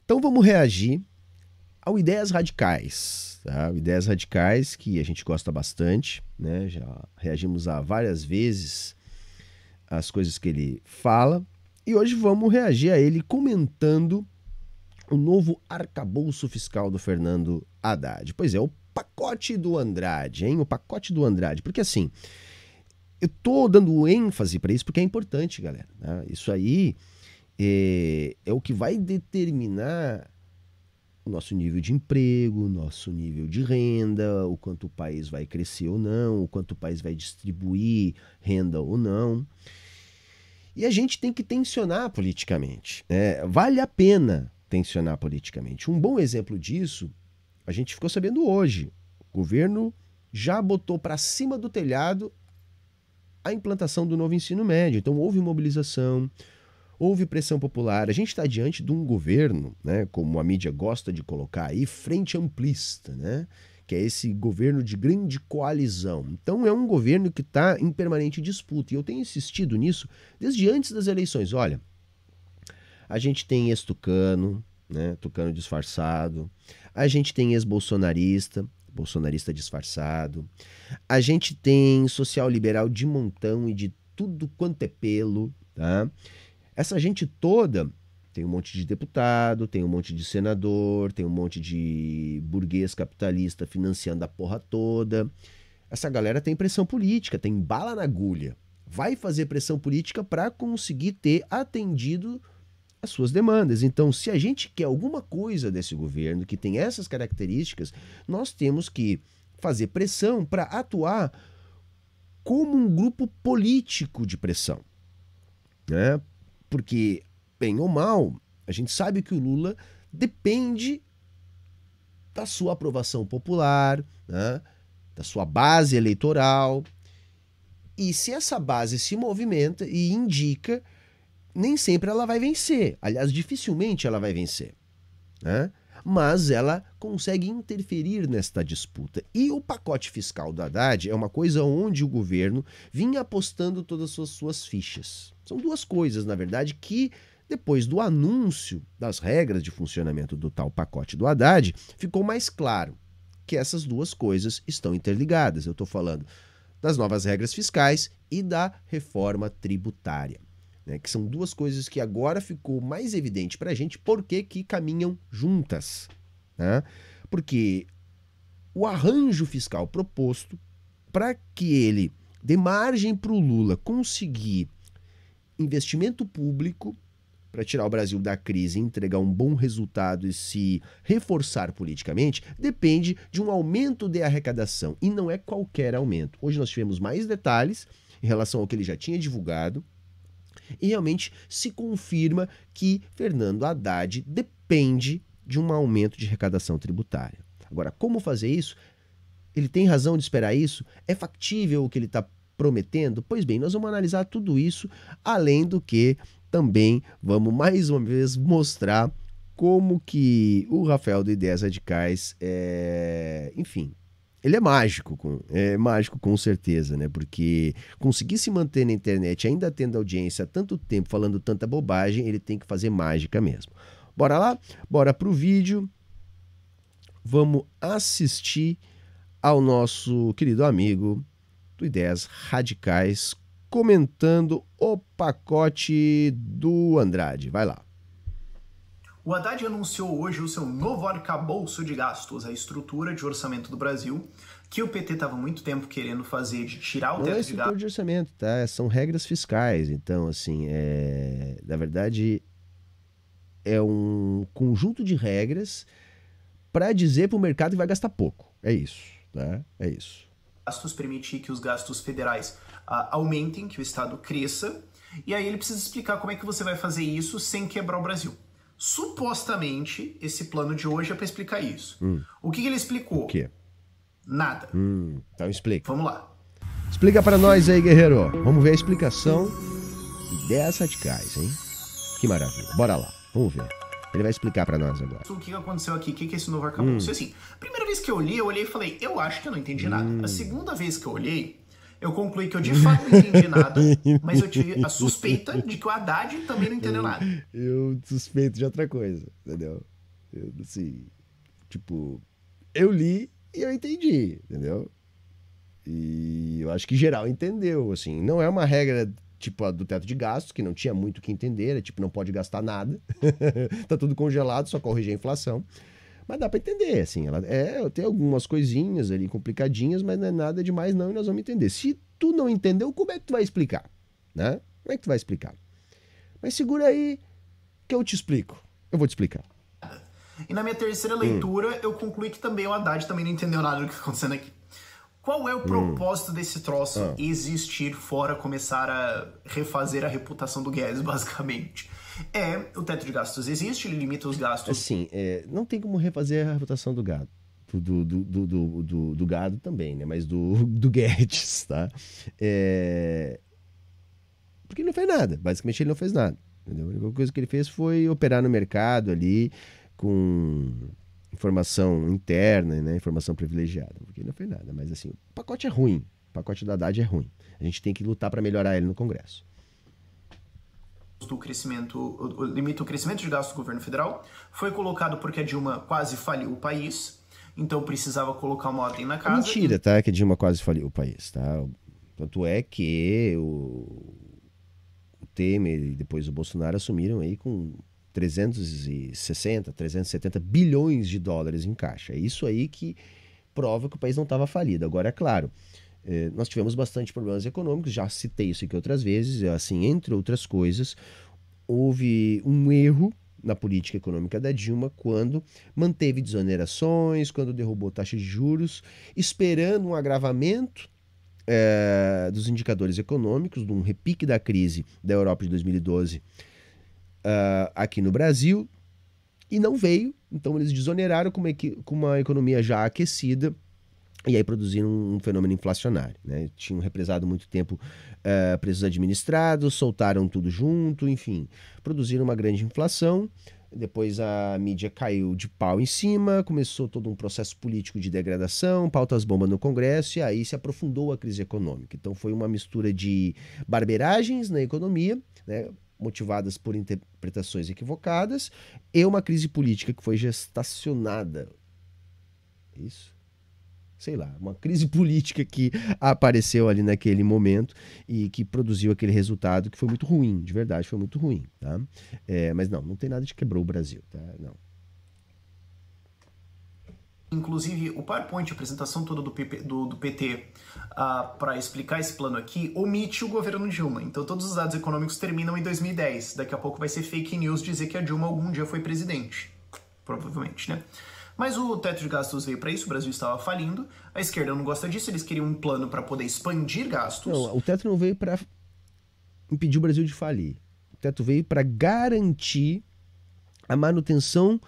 Então vamos reagir ao Ideias Radicais, tá? O Ideias Radicais, que a gente gosta bastante, né? Já reagimos a várias vezes às coisas que ele fala. E hoje vamos reagir a ele comentando o novo arcabouço fiscal do Fernando Haddad. Pois é, o pacote do Andrade, hein? O pacote do Andrade. Porque assim, eu tô dando ênfase para isso porque é importante, galera, tá? Isso aí é o que vai determinar o nosso nível de emprego, o nosso nível de renda, o quanto o país vai crescer ou não, o quanto o país vai distribuir renda ou não. E a gente tem que tensionar politicamente, né? Vale a pena tensionar politicamente. Um bom exemplo disso, a gente ficou sabendo hoje. O governo já botou para cima do telhado a implantação do novo ensino médio. Então houve mobilização, houve pressão popular. A gente está diante de um governo, né, como a mídia gosta de colocar aí, frente amplista, né, que é esse governo de grande coalizão. Então é um governo que está em permanente disputa. E eu tenho insistido nisso desde antes das eleições. Olha, a gente tem ex-tucano, né, tucano disfarçado. A gente tem ex-bolsonarista, bolsonarista disfarçado. A gente tem social-liberal de montão e de tudo quanto é pelo, tá? Essa gente toda tem um monte de deputado, tem um monte de senador, tem um monte de burguês capitalista financiando a porra toda. Essa galera tem pressão política, tem bala na agulha. Vai fazer pressão política para conseguir ter atendido as suas demandas. Então, se a gente quer alguma coisa desse governo que tem essas características, nós temos que fazer pressão para atuar como um grupo político de pressão, né? Porque, bem ou mal, a gente sabe que o Lula depende da sua aprovação popular, né? Da sua base eleitoral. E se essa base se movimenta e indica, nem sempre ela vai vencer. Aliás, dificilmente ela vai vencer, né? Mas ela consegue interferir nesta disputa. E o pacote fiscal do Haddad é uma coisa onde o governo vinha apostando todas as suas fichas. São duas coisas, na verdade, que depois do anúncio das regras de funcionamento do tal pacote do Haddad, ficou mais claro que essas duas coisas estão interligadas. Eu estou falando das novas regras fiscais e da reforma tributária, né, que são duas coisas que agora ficou mais evidente para a gente porque que caminham juntas, né? Porque o arranjo fiscal proposto para que ele dê margem para o Lula conseguir investimento público para tirar o Brasil da crise, entregar um bom resultado e se reforçar politicamente, depende de um aumento de arrecadação. E não é qualquer aumento. Hoje nós tivemos mais detalhes em relação ao que ele já tinha divulgado, e realmente se confirma que Fernando Haddad depende de um aumento de arrecadação tributária. Agora, como fazer isso? Ele tem razão de esperar isso? É factível o que ele está prometendo? Pois bem, nós vamos analisar tudo isso, além do que também vamos mais uma vez mostrar como que o Rafael do Ideias Radicais enfim, ele é mágico com certeza, né? Porque conseguir se manter na internet, ainda tendo audiência há tanto tempo, falando tanta bobagem, ele tem que fazer mágica mesmo. Bora lá? Bora pro vídeo. Vamos assistir ao nosso querido amigo do Ideias Radicais comentando o pacote do Andrade. Vai lá. O Haddad anunciou hoje o seu novo arcabouço de gastos, a estrutura de orçamento do Brasil, que o PT estava há muito tempo querendo fazer, de tirar o teto de gastos. Não é estrutura de orçamento, tá? São regras fiscais. Então, assim, na verdade, é um conjunto de regras para dizer para o mercado que vai gastar pouco. É isso, tá? É isso. Gastos permitir que os gastos federais aumentem, que o Estado cresça, e aí ele precisa explicar como é que você vai fazer isso sem quebrar o Brasil. Supostamente, esse plano de hoje é para explicar isso. O que ele explicou? O quê? Nada. Então explica. Vamos lá. Explica para nós aí, guerreiro. Vamos ver a explicação de Ideias Radicais, hein? Que maravilha. Bora lá. Vamos ver. Ele vai explicar para nós agora. O que aconteceu aqui? O que é esse novo arcabouço? Assim, a primeira vez que eu olhei e falei, eu acho que eu não entendi nada. A segunda vez que eu olhei, eu concluí que eu de fato não entendi nada, mas eu tive a suspeita de que o Haddad também não entendeu nada. Eu suspeito de outra coisa, entendeu? Assim, tipo, eu li e eu entendi, entendeu? E eu acho que geral entendeu, assim. Não é uma regra tipo a do teto de gastos, que não tinha muito o que entender, tipo, não pode gastar nada. Tá tudo congelado, só corrigir a inflação. Mas dá pra entender, assim. Tem algumas coisinhas ali complicadinhas, mas não é nada demais não, e nós vamos entender. Se tu não entendeu, como é que tu vai explicar? Né? Como é que tu vai explicar? Mas segura aí que eu te explico. Eu vou te explicar. E na minha terceira leitura, eu concluí que também o Haddad também não entendeu nada do que está acontecendo aqui. Qual é o propósito desse troço existir fora começar a refazer a reputação do Guedes, basicamente? O teto de gastos existe, ele limita os gastos. Assim, não tem como refazer a reputação do gado. Do gado também, né? Mas do Guedes, tá? Porque ele não fez nada. Basicamente, ele não fez nada. Entendeu? A única coisa que ele fez foi operar no mercado ali com informação interna, né? Informação privilegiada. Porque ele não fez nada. Mas assim, o pacote é ruim. O pacote da Haddad é ruim. A gente tem que lutar para melhorar ele no Congresso. Limita o crescimento de gastos do governo federal. Foi colocado porque a Dilma quase faliu o país. Então precisava colocar uma ordem na casa. Mentira, tá? Que a Dilma quase faliu o país, tá? Tanto é que o Temer e depois o Bolsonaro assumiram aí com 370 bilhões de dólares em caixa. É isso aí que prova que o país não estava falido. Agora, é claro, nós tivemos bastante problemas econômicos, já citei isso aqui outras vezes, assim, entre outras coisas, houve um erro na política econômica da Dilma quando manteve desonerações, quando derrubou taxas de juros, esperando um agravamento dos indicadores econômicos, de um repique da crise da Europa de 2012 aqui no Brasil, e não veio. Então eles desoneraram com uma economia já aquecida, e aí produziram um fenômeno inflacionário, né? Tinham represado muito tempo preços administrados, soltaram tudo junto, enfim, produziram uma grande inflação. Depois a mídia caiu de pau em cima, começou todo um processo político de degradação, pautas bomba no Congresso, e aí se aprofundou a crise econômica. Então foi uma mistura de barberagens na economia, né, motivadas por interpretações equivocadas, e uma crise política que foi gestacionada. Isso? Sei lá, uma crise política que apareceu ali naquele momento e que produziu aquele resultado que foi muito ruim, de verdade, foi muito ruim, tá? Mas não tem nada de quebrou o Brasil, tá? Não. Inclusive, o PowerPoint, a apresentação toda do PT para explicar esse plano aqui, omite o governo Dilma. Então, todos os dados econômicos terminam em 2010. Daqui a pouco vai ser fake news dizer que a Dilma algum dia foi presidente. Provavelmente, né? Mas o teto de gastos veio para isso, o Brasil estava falindo, a esquerda não gosta disso, eles queriam um plano para poder expandir gastos. Não, o teto não veio para impedir o Brasil de falir. O teto veio para garantir a manutenção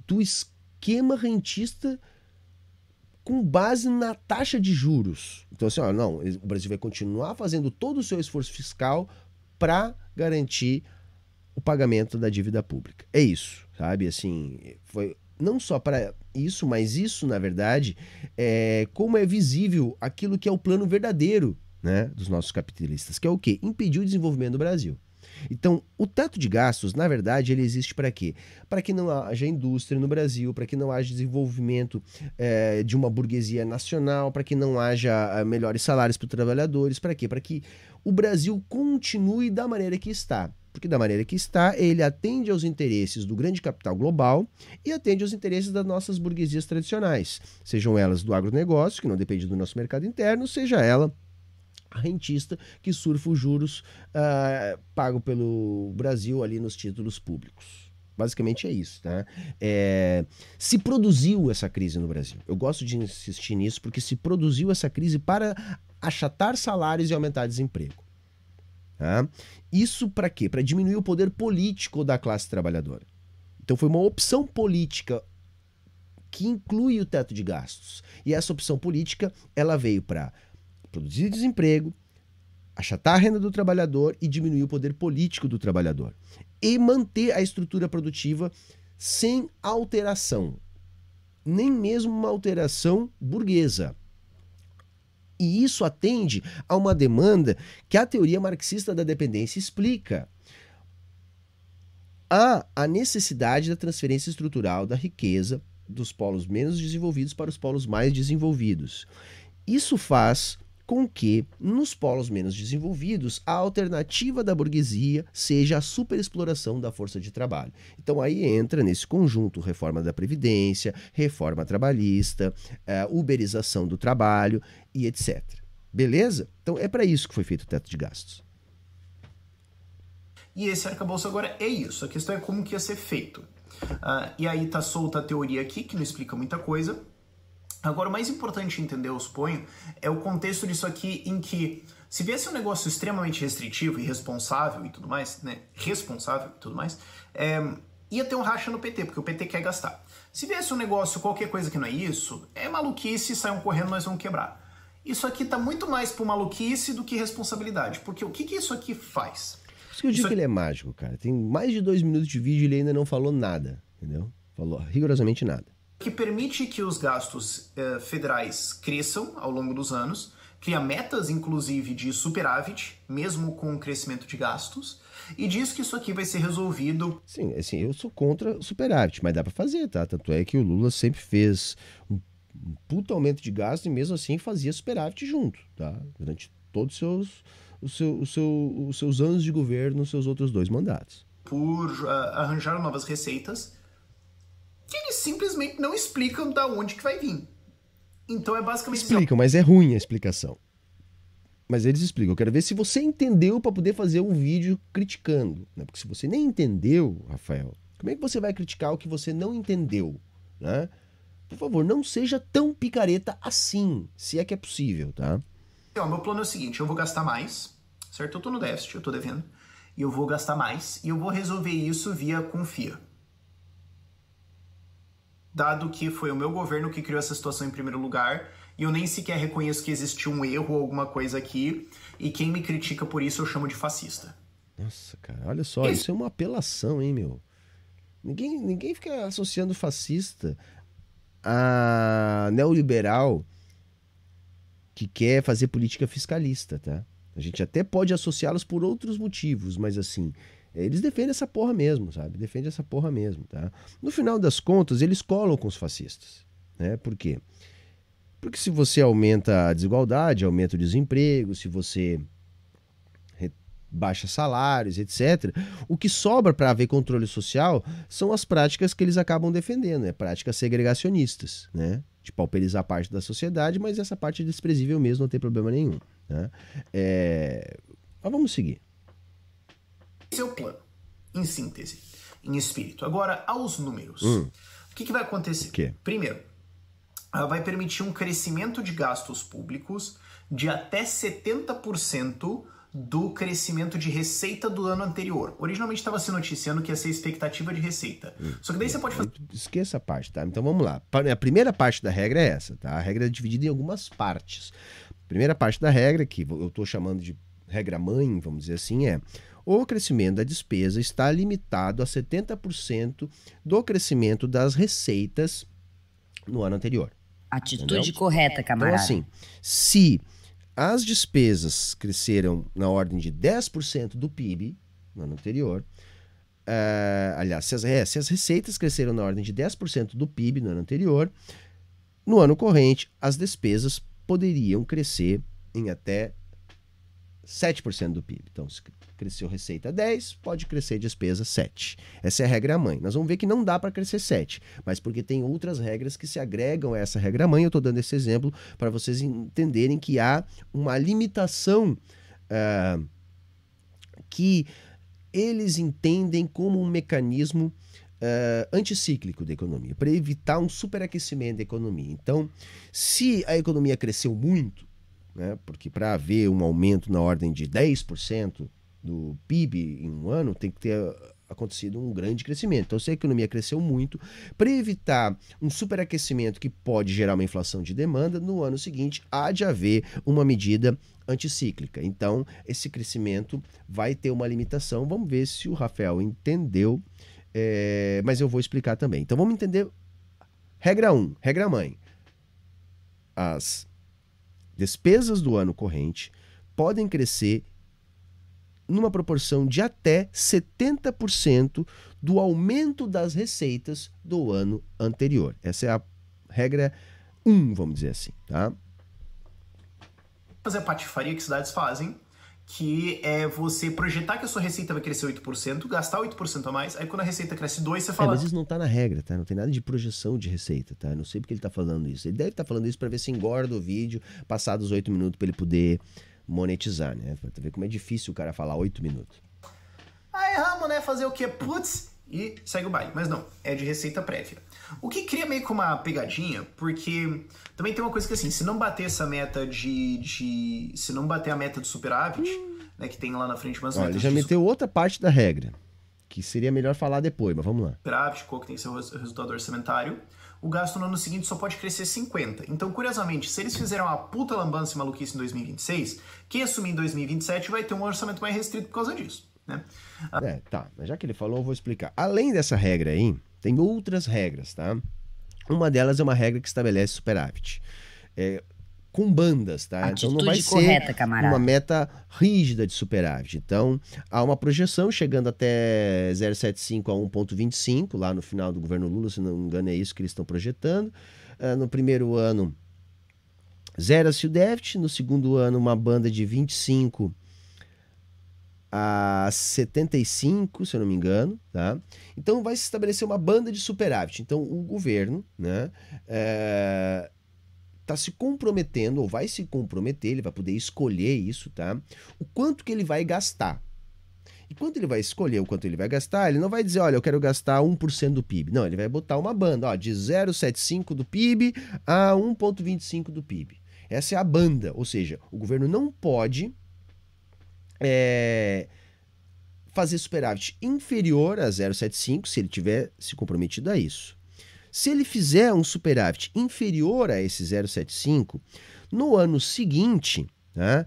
do esquema rentista com base na taxa de juros. Então assim, o Brasil vai continuar fazendo todo o seu esforço fiscal para garantir o pagamento da dívida pública. É isso, sabe? Assim, foi não só para isso, mas isso, na verdade, como é visível aquilo que é o plano verdadeiro, né, dos nossos capitalistas, que é o quê? Impedir o desenvolvimento do Brasil. Então, o teto de gastos, na verdade, ele existe para quê? Para que não haja indústria no Brasil, para que não haja desenvolvimento de uma burguesia nacional, para que não haja melhores salários para os trabalhadores, para quê? Para que o Brasil continue da maneira que está. Porque da maneira que está, ele atende aos interesses do grande capital global e atende aos interesses das nossas burguesias tradicionais, sejam elas do agronegócio, que não depende do nosso mercado interno, seja ela a rentista que surfa os juros pago pelo Brasil ali nos títulos públicos. Basicamente é isso, tá? Se produziu essa crise no Brasil. Eu gosto de insistir nisso porque se produziu essa crise para achatar salários e aumentar desemprego. Tá? Isso para quê? Para diminuir o poder político da classe trabalhadora. Então foi uma opção política que inclui o teto de gastos. E essa opção política ela veio para produzir desemprego, achatar a renda do trabalhador e diminuir o poder político do trabalhador. E manter a estrutura produtiva sem alteração. Nem mesmo uma alteração burguesa. E isso atende a uma demanda que a teoria marxista da dependência explica. há a necessidade da transferência estrutural da riqueza dos polos menos desenvolvidos para os polos mais desenvolvidos. Isso faz com que, nos polos menos desenvolvidos, a alternativa da burguesia seja a superexploração da força de trabalho. Então aí entra nesse conjunto reforma da Previdência, reforma trabalhista, uberização do trabalho e etc. Beleza? Então é para isso que foi feito o teto de gastos. E esse arcabouço agora é isso. A questão é como que ia ser feito. E aí tá solta a teoria aqui, que não explica muita coisa. Agora, o mais importante entender, eu suponho, é o contexto disso aqui em que, se viesse um negócio extremamente restritivo, irresponsável e tudo mais, né? Responsável e tudo mais, ia ter um racha no PT, porque o PT quer gastar. Se viesse um negócio, qualquer coisa que não é isso, é maluquice, saiam correndo, nós vamos quebrar. Isso aqui tá muito mais por maluquice do que responsabilidade, porque o que isso aqui faz? Por isso que eu digo que ele é mágico, cara. Tem mais de 2 minutos de vídeo e ele ainda não falou nada, entendeu? Falou rigorosamente nada. Que permite que os gastos federais cresçam ao longo dos anos, cria metas, inclusive, de superávit, mesmo com o crescimento de gastos, e diz que isso aqui vai ser resolvido... Sim, assim, eu sou contra superávit, mas dá pra fazer, tá? Tanto é que o Lula sempre fez um puto aumento de gastos e mesmo assim fazia superávit junto, tá? Durante todos os seus anos de governo, os seus outros 2 mandatos. Por arranjar novas receitas, que eles simplesmente não explicam da onde que vai vir. Então é basicamente... Explicam, mas é ruim a explicação. Mas eles explicam. Eu quero ver se você entendeu para poder fazer um vídeo criticando, né? Porque se você nem entendeu, Rafael, como é que você vai criticar o que você não entendeu, né? Por favor, não seja tão picareta assim, se é que é possível, tá? Meu plano é o seguinte, eu vou gastar mais, certo? Eu tô no déficit, eu tô devendo, e eu vou gastar mais, e eu vou resolver isso via Confia. Dado que foi o meu governo que criou essa situação em primeiro lugar, e eu nem sequer reconheço que existiu um erro ou alguma coisa aqui, e quem me critica por isso eu chamo de fascista. Nossa, cara, olha só, isso é uma apelação, hein, meu? Ninguém fica associando fascista a neoliberal que quer fazer política fiscalista, tá? A gente até pode associá-los por outros motivos, mas assim... Eles defendem essa porra mesmo, sabe? Defendem essa porra mesmo, tá? No final das contas, eles colam com os fascistas, né? Por quê? Porque se você aumenta a desigualdade, aumenta o desemprego, se você baixa salários, etc., o que sobra para haver controle social são as práticas que eles acabam defendendo, né? Práticas segregacionistas, né? De pauperizar parte da sociedade, mas essa parte é desprezível mesmo, não tem problema nenhum, né? Mas vamos seguir. Esse é o plano, em síntese, em espírito. Agora, aos números. O que vai acontecer? Primeiro, vai permitir um crescimento de gastos públicos de até 70% do crescimento de receita do ano anterior. Originalmente estava se noticiando que ia ser expectativa de receita. Só que daí você pode fazer... Esqueça a parte, tá? Então vamos lá. A primeira parte da regra é essa, tá? A regra é dividida em algumas partes. A primeira parte da regra, que eu estou chamando de regra mãe, vamos dizer assim, é... O crescimento da despesa está limitado a 70% do crescimento das receitas no ano anterior. Atitude entendeu? Correta, camarada. Então, assim, se as despesas cresceram na ordem de 10% do PIB no ano anterior, aliás, se as receitas cresceram na ordem de 10% do PIB no ano anterior, no ano corrente, as despesas poderiam crescer em até 7% do PIB. Então, se cresceu receita 10, pode crescer despesa 7. Essa é a regra mãe. Nós vamos ver que não dá para crescer 7, mas porque tem outras regras que se agregam a essa regra mãe. Eu estou dando esse exemplo para vocês entenderem que há uma limitação que eles entendem como um mecanismo anticíclico da economia, para evitar um superaquecimento da economia. Então, se a economia cresceu muito, né, porque para haver um aumento na ordem de 10% do PIB em um ano, tem que ter acontecido um grande crescimento. Então, se a economia cresceu muito, para evitar um superaquecimento que pode gerar uma inflação de demanda, no ano seguinte há de haver uma medida anticíclica. Então, esse crescimento vai ter uma limitação. Vamos ver se o Rafael entendeu, mas eu vou explicar também. Então, vamos entender. Regra 1, regra mãe. As despesas do ano corrente podem crescer numa proporção de até 70% do aumento das receitas do ano anterior. Essa é a regra 1, vamos dizer assim, tá? Fazer a patifaria que cidades fazem, que é você projetar que a sua receita vai crescer 8%, gastar 8% a mais, aí quando a receita cresce 2%, você fala... mas isso não tá na regra, tá? Não tem nada de projeção de receita, tá? Eu não sei porque ele tá falando isso. Ele deve estar falando isso para ver se engorda o vídeo, passados 8 minutos, para ele poder monetizar, né? Pra ver como é difícil o cara falar 8 minutos. Ah, erramos, né? Fazer o quê? Putz, e segue o baile. Mas não, é de receita prévia. O que cria meio que uma pegadinha, porque também tem uma coisa que assim, se não bater essa meta se não bater a meta do superávit, né, que tem lá na frente umas metas... Ele já meteu outra parte da regra, que seria melhor falar depois, mas vamos lá. Superávit, qual que tem seu resultado orçamentário, o gasto no ano seguinte só pode crescer 50%. Então, curiosamente, se eles fizeram uma puta lambança e maluquice em 2026, quem assumir em 2027 vai ter um orçamento mais restrito por causa disso, né? Tá, mas já que ele falou, eu vou explicar. Além dessa regra aí, tem outras regras, tá? Uma delas é uma regra que estabelece superávit. Com bandas, tá? Atitude então não vai correta, ser camarada. uma meta rígida de superávit. Então, há uma projeção chegando até 0,75 a 1,25, lá no final do governo Lula, se não me engano é isso que eles estão projetando. No primeiro ano, zera-se o déficit. No segundo ano, uma banda de 25 a 75, se eu não me engano, tá? Então vai se estabelecer uma banda de superávit. Então o governo, né, tá se comprometendo, ou vai se comprometer, ele vai poder escolher isso, tá? O quanto que ele vai gastar. E quando ele vai escolher o quanto ele vai gastar, ele não vai dizer, olha, eu quero gastar 1% do PIB. Não, ele vai botar uma banda, ó, de 0,75 do PIB a 1,25 do PIB. Essa é a banda, ou seja, o governo não pode fazer superávit inferior a 0,75 se ele tiver se comprometido a isso. Se ele fizer um superávit inferior a esse 0,75, no ano seguinte, tá,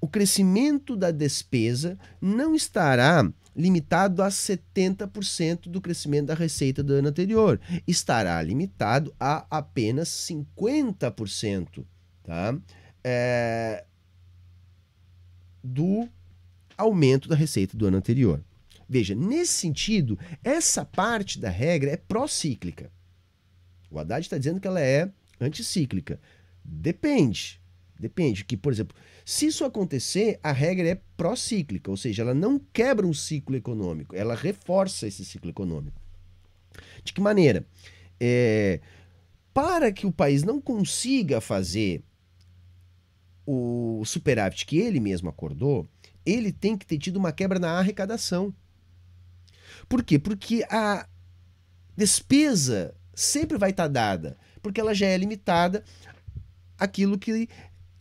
o crescimento da despesa não estará limitado a 70% do crescimento da receita do ano anterior. Estará limitado a apenas 50%, tá? Do aumento da receita do ano anterior. Veja, nesse sentido, essa parte da regra é pró-cíclica. O Haddad está dizendo que ela é anticíclica. Depende, que, por exemplo, se isso acontecer, a regra é pró-cíclica, ou seja, ela não quebra um ciclo econômico, ela reforça esse ciclo econômico. De que maneira? Para que o país não consiga fazer o superávit que ele mesmo acordou, ele tem que ter tido uma quebra na arrecadação. Por quê? Porque a despesa sempre vai estar dada, porque ela já é limitada àquilo que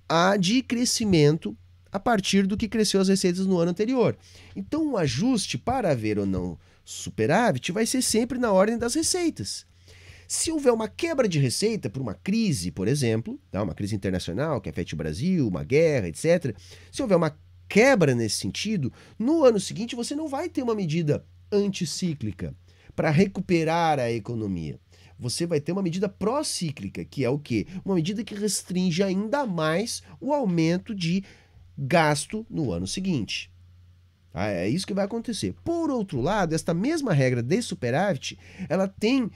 há de crescimento a partir do que cresceu as receitas no ano anterior. Então, o ajuste para haver ou não superávit vai ser sempre na ordem das receitas. Se houver uma quebra de receita por uma crise, por exemplo, tá? Uma crise internacional que afete o Brasil, uma guerra, etc. Se houver uma quebra nesse sentido, no ano seguinte você não vai ter uma medida anticíclica para recuperar a economia. Você vai ter uma medida pró-cíclica, que é o quê? Uma medida que restringe ainda mais o aumento de gasto no ano seguinte. É isso que vai acontecer. Por outro lado, esta mesma regra de superávit, ela tem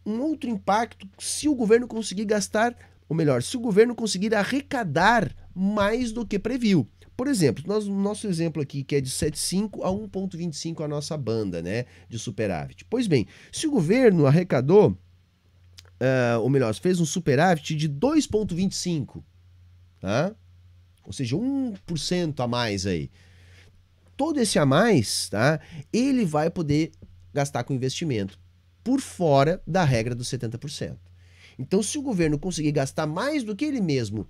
um outro impacto se o governo conseguir gastar, ou melhor, se o governo conseguir arrecadar mais do que previu. Por exemplo, nosso exemplo aqui, que é de 7,5 a 1,25 a nossa banda, né, de superávit. Pois bem, se o governo arrecadou, ou melhor, fez um superávit de 2,25, tá? Ou seja, 1% a mais aí. Todo esse a mais, tá? Ele vai poder gastar com investimento por fora da regra dos 70%. Então, se o governo conseguir gastar mais do que ele mesmo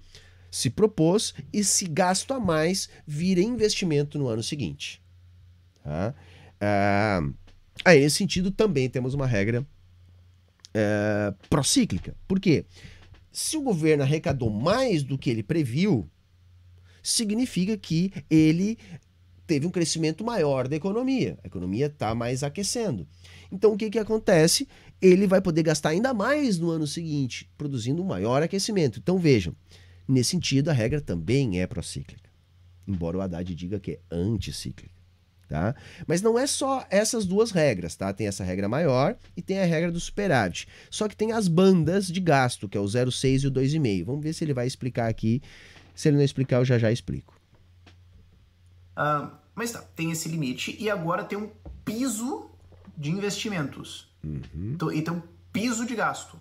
se propôs, esse gasto a mais vira investimento no ano seguinte. Tá? Nesse sentido, também temos uma regra procíclica. Por quê? Se o governo arrecadou mais do que ele previu, significa que ele teve um crescimento maior da economia. A economia está mais aquecendo. Então, o que acontece? Ele vai poder gastar ainda mais no ano seguinte, produzindo um maior aquecimento. Então, vejam, nesse sentido, a regra também é procíclica. embora o Haddad diga que é anticíclica. Tá? Mas não é só essas duas regras, tá? Tem essa regra maior e tem a regra do superávit. Só que tem as bandas de gasto, que é o 0,6 e o 2,5. Vamos ver se ele vai explicar aqui. Se ele não explicar, eu já explico. Mas tá, tem esse limite e agora tem um piso de investimentos. Então, e tem um piso de gasto.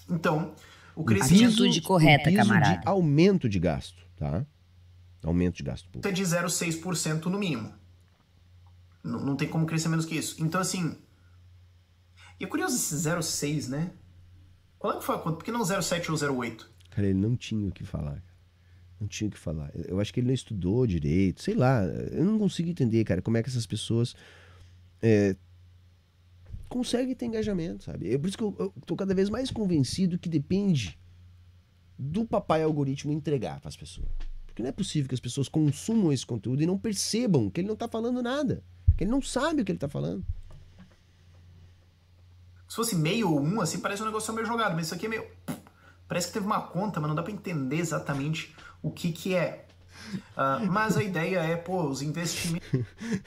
Então, o crescimento... Atitude correta, piso camarada. de aumento de gasto, tá? Aumento de gasto público. É de 0,6% no mínimo. Não tem como crescer menos que isso. Então, assim... E é curioso esse 0,6, né? Qual é que foi a conta? Por que não 0,7 ou 0,8? Cara, ele não tinha o que falar, cara. Não tinha o que falar. Eu acho que ele não estudou direito, sei lá. Eu não consigo entender, cara, como é que essas pessoas conseguem ter engajamento, sabe? É por isso que eu tô cada vez mais convencido que depende do papai algoritmo entregar para as pessoas. Porque não é possível que as pessoas consumam esse conteúdo e não percebam que ele não tá falando nada. Que ele não sabe o que ele tá falando. Se fosse meio ou um, assim, parece um negócio meio jogado. Mas isso aqui é meio... Parece que teve uma conta, mas não dá pra entender exatamente o que é. Mas a ideia é, pô, os investimentos...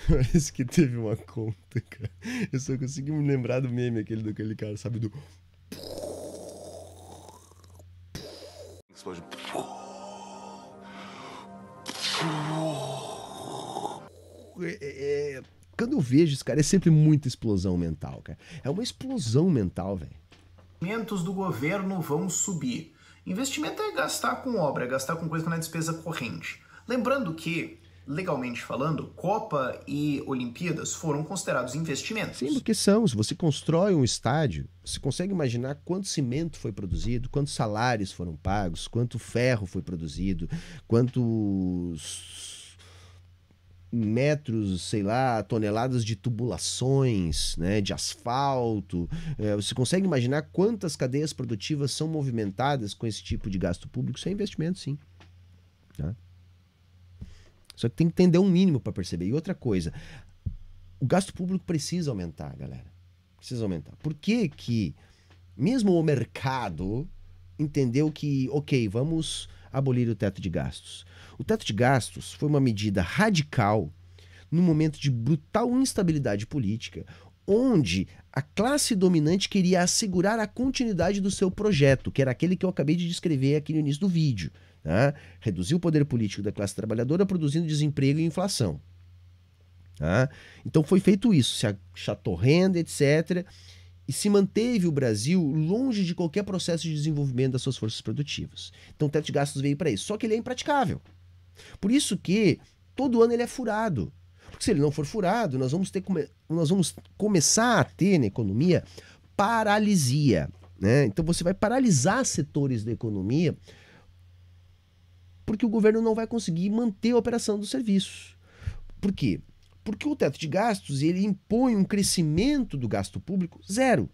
Parece que teve uma conta, cara. Eu só consegui me lembrar do meme daquele cara, sabe? Do... Explode. Quando eu vejo isso, cara, é sempre muita explosão mental, cara. É uma explosão mental, velho. Investimentos do governo vão subir. Investimento é gastar com obra, é gastar com coisa que não é despesa corrente. Lembrando que, legalmente falando, Copa e Olimpíadas foram considerados investimentos. Sim, porque são. Se você constrói um estádio, você consegue imaginar quanto cimento foi produzido, quantos salários foram pagos, quanto ferro foi produzido, quantos metros, sei lá, toneladas de tubulações, né, de asfalto. Você consegue imaginar quantas cadeias produtivas são movimentadas com esse tipo de gasto público? Isso é investimento, sim. Tá? Só que tem que entender um mínimo para perceber. E outra coisa, o gasto público precisa aumentar, galera. Precisa aumentar. Por que que, mesmo o mercado entendeu que, ok, vamos abolir o teto de gastos? O teto de gastos foi uma medida radical num momento de brutal instabilidade política, onde a classe dominante queria assegurar a continuidade do seu projeto, que era aquele que eu acabei de descrever aqui no início do vídeo. Tá? Reduzir o poder político da classe trabalhadora, produzindo desemprego e inflação. Tá? Então foi feito isso, se achatou renda, etc., e se manteve o Brasil longe de qualquer processo de desenvolvimento das suas forças produtivas. Então o teto de gastos veio para isso, só que ele é impraticável. Por isso que todo ano ele é furado. Porque se ele não for furado, nós vamos começar a ter na economia paralisia. Né? Então você vai paralisar setores da economia porque o governo não vai conseguir manter a operação dos serviços. Por quê? Porque o teto de gastos ele impõe um crescimento do gasto público zero.